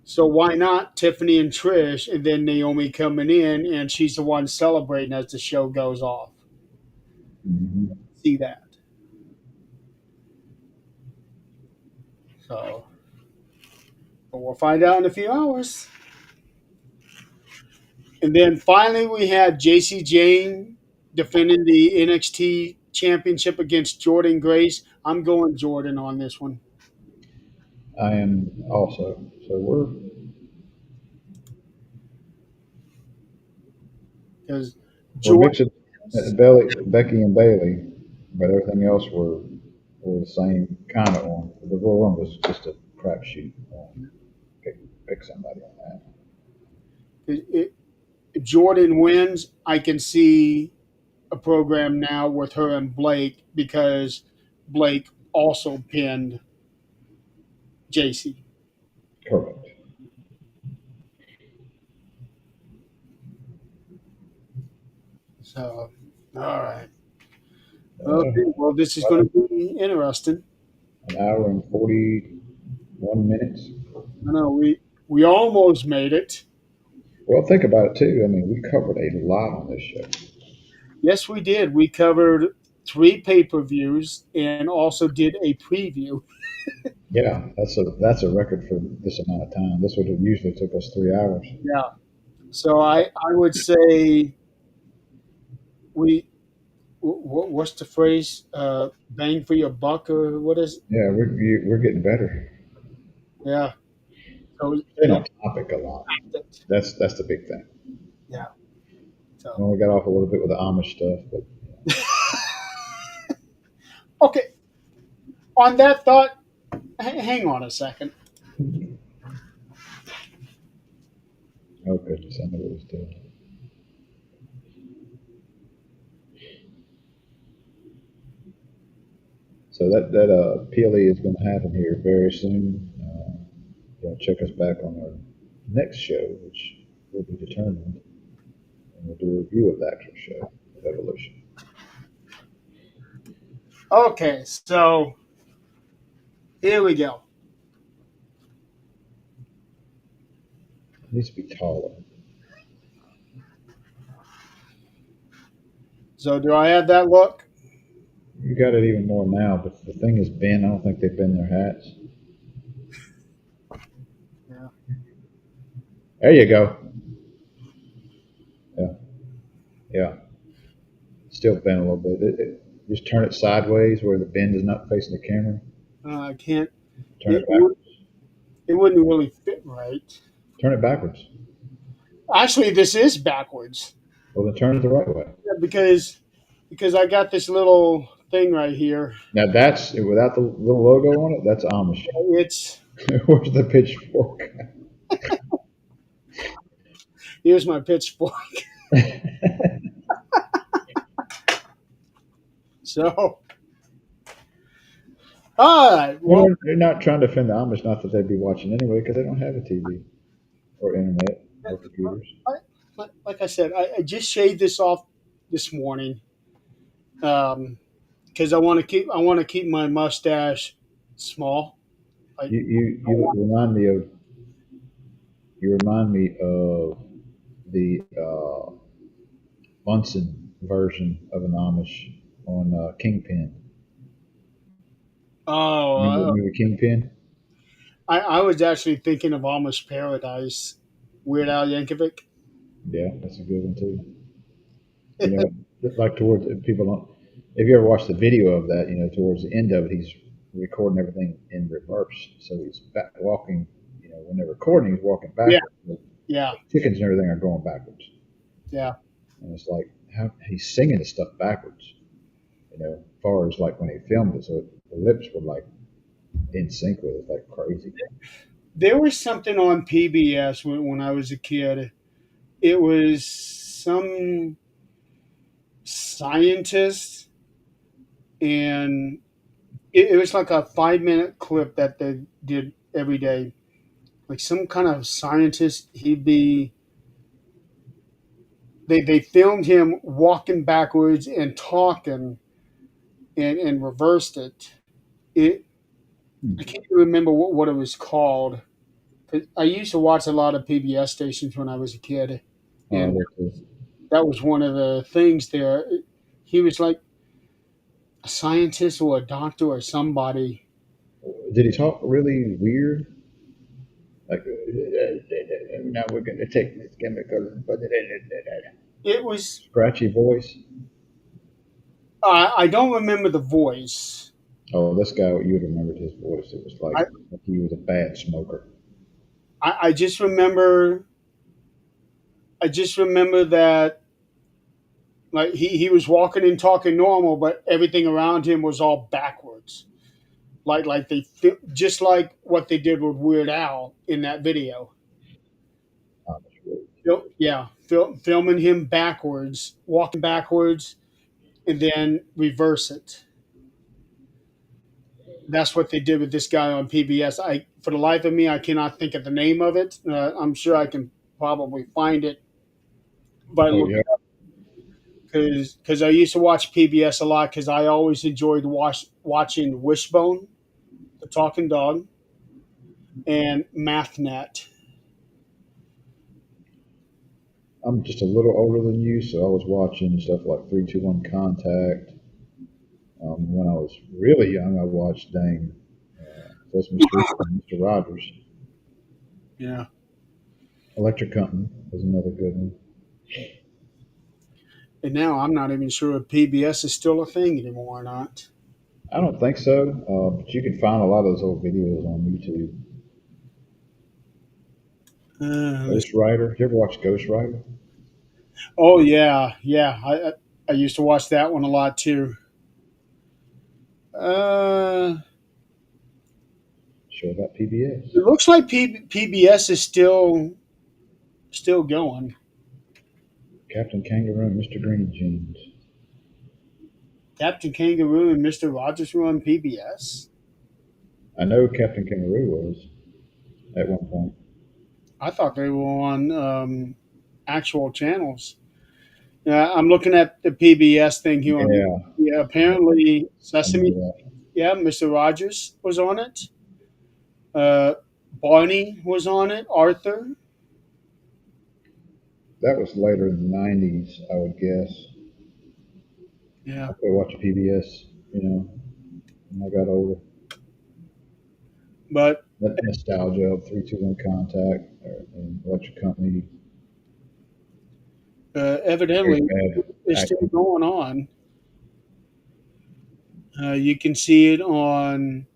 So why not Tiffany and Trish, and then Naomi coming in, and she's the one celebrating as the show goes off. Hmm. See that? So, but we'll find out in a few hours. And then finally, we had JC Jane defending the NXT Championship against Jordan Grace. I'm going Jordan on this one I am also. So because we're Jordan. mixing Becky and Bailey, but everything else were the same kind of one. The Royal Rumble was just a crapshoot. Pick, pick somebody on that. if Jordan wins, I can see a program now with her and Blake because Blake also pinned JC. Correct. So, all right. Okay. Uh, Well, this is going to be interesting. an hour and 41 minutes. I know we almost made it. Well, think about it too. I mean, we covered a lot on this show. Yes, we did. We covered three pay-per-views and also did a preview. Yeah, that's a record for this amount of time. This would have usually took us 3 hours. Yeah. So I would say we what's the phrase? Bang for your buck or what is? Yeah, we're getting better. Yeah. So Staying yeah, on topic a lot. it. That's the big thing. Yeah. We So only got off a little bit with the Amish stuff, but okay. On that thought, hang on a second. oh goodness, I know what it was doing. So that PLE is going to happen here very soon. Check us back on our next show, which will be determined, and we'll do a review of the actual show of Evolution. Okay. So here we go. It needs to be taller. So do I have that look? You got it even more now, but the thing is bent. I don't think they bend their hats. Yeah. There you go. Yeah, yeah. Still bent a little bit. Just turn it sideways where the bend is not facing the camera. I can't. Turn It it backwards. it wouldn't really fit right. Turn it backwards. Actually, this is backwards. Well, then turn it the right way. Yeah, because I got this little thing right here. Now that's without the little logo on it. That's Amish. It's Where's the pitchfork? here's my pitchfork. So all right. Well, They're not trying to offend the Amish. Not that they'd be watching anyway, because they don't have a TV or internet or computers. like I said, I just shaved this off this morning because I want to keep my mustache small. Like You remind me of the Bunsen version of an Amish on Kingpin. oh, Remember Kingpin? I was actually thinking of Amish Paradise, Weird Al Yankovic. Yeah, that's a good one too. You know, like towards people don't. If you ever watched the video of that, towards the end of it, he's recording everything in reverse. So he's back walking. When they're recording, he's walking Yeah, backwards. The yeah, chickens and everything are going backwards, yeah. and it's like how he's singing the stuff backwards. As far as like when he filmed it, so the lips were like in sync with it, like crazy. There was something on PBS when I was a kid. It was some scientist, and it was like a 5 minute clip that they did every day. Like some kind of scientist, they filmed him walking backwards and talking and reversed it. It I can't even remember what it was called. 'Cause I used to watch a lot of PBS stations when I was a kid, and Uh, that was one of the things there. He was like a scientist or a doctor or somebody. did he talk really weird? Like, now we're going to take this chemical, but It was scratchy voice. I don't remember the voice. Oh, this guy, you would have remembered his voice. It was I, like he was a bad smoker. I just remember that like he was walking and talking normal, but everything around him was all backwards. Like just like what they did with Weird Al in that video. Amish voice. filming him backwards, walking backwards, and then reverse it. That's what they did with this guy on PBS. For the life of me, I cannot think of the name of it. I'm sure I can probably find it by Oh yeah, looking up because I used to watch PBS a lot because I always enjoyed watching Wishbone, the talking dog, and MathNet. I'm just a little older than you, so I was watching stuff like 321 Contact. When I was really young, I watched Dame, Sesame Street, and Mister Rogers. Yeah, Electric Company was another good one. and now I'm not even sure if PBS is still a thing anymore or not. I don't think so, but you can find a lot of those old videos on YouTube. Let's Ghost Rider. You ever watch Ghost Rider? Oh yeah, yeah. I used to watch that one a lot too. Uh, Show about PBS. it looks like PBS is still going. Captain Kangaroo and Mr. Green Jeans. Captain Kangaroo and Mister Rogers were on PBS. I know Captain Kangaroo was at one point. I thought they were on actual channels. Yeah, I'm looking at the PBS thing here. Yeah, Yeah, yeah, apparently I remember Sesame. that. Yeah, Mister Rogers was on it. Uh, Barney was on it. Arthur. That was later in the '90s, I would guess. Yeah, I quit watching PBS, when I got older. but That nostalgia of 321 Contact and Electric Company, very evidently bad it's still acting. going on. You can see it on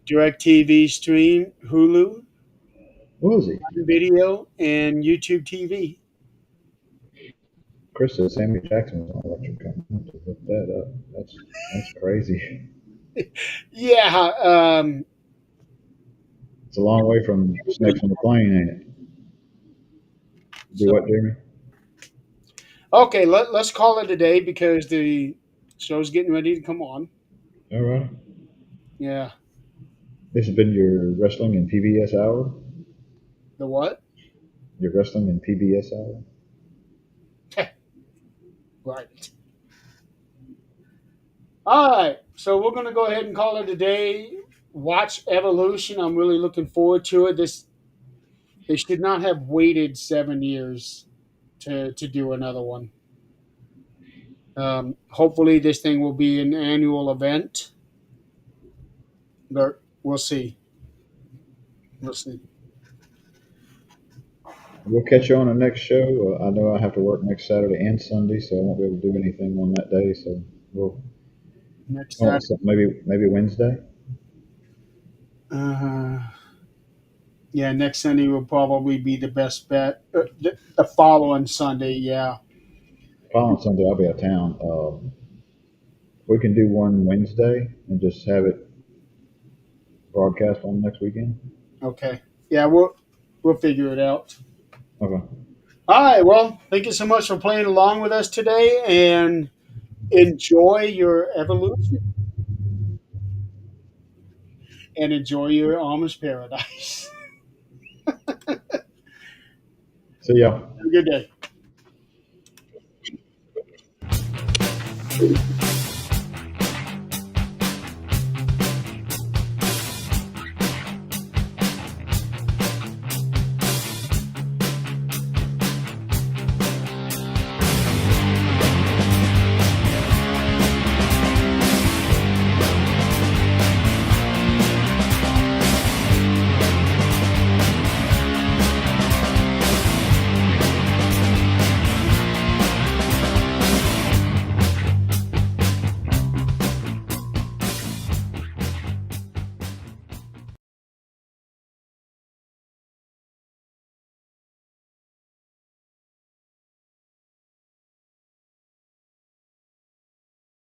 DirecTV Stream, Hulu, What was he? Video, and YouTube TV. Chris said Sammy Jackson was on Electric Company. I have to look that up. That's crazy. Yeah. It's a long way from Snakes on the Plane, ain't it? Do So what, Jeremy? okay, let's call it a day because the show's getting ready to come on. All right. Yeah. This has been your wrestling and PBS hour. The what? Your wrestling and PBS hour. Right. All right. So we're gonna go ahead and call it a day. Watch Evolution. I'm really looking forward to it. This They should not have waited 7 years to do another one. Hopefully, this thing will be an annual event, but we'll see. We'll see. We'll catch you on the next show. I know I have to work next Saturday and Sunday, so I won't be able to do anything on that day. So we'll Next come up Saturday. with something maybe Wednesday. Uh, yeah, next Sunday will probably be the best bet. The following Sunday, yeah. Following Sunday, I'll be out of town. We can do one Wednesday and just have it broadcast on next weekend. Okay. Yeah, we'll figure it out. Okay. All right. Well, thank you so much for playing along with us today, and enjoy your evolution and enjoy your Amish paradise. See ya. Have a good day.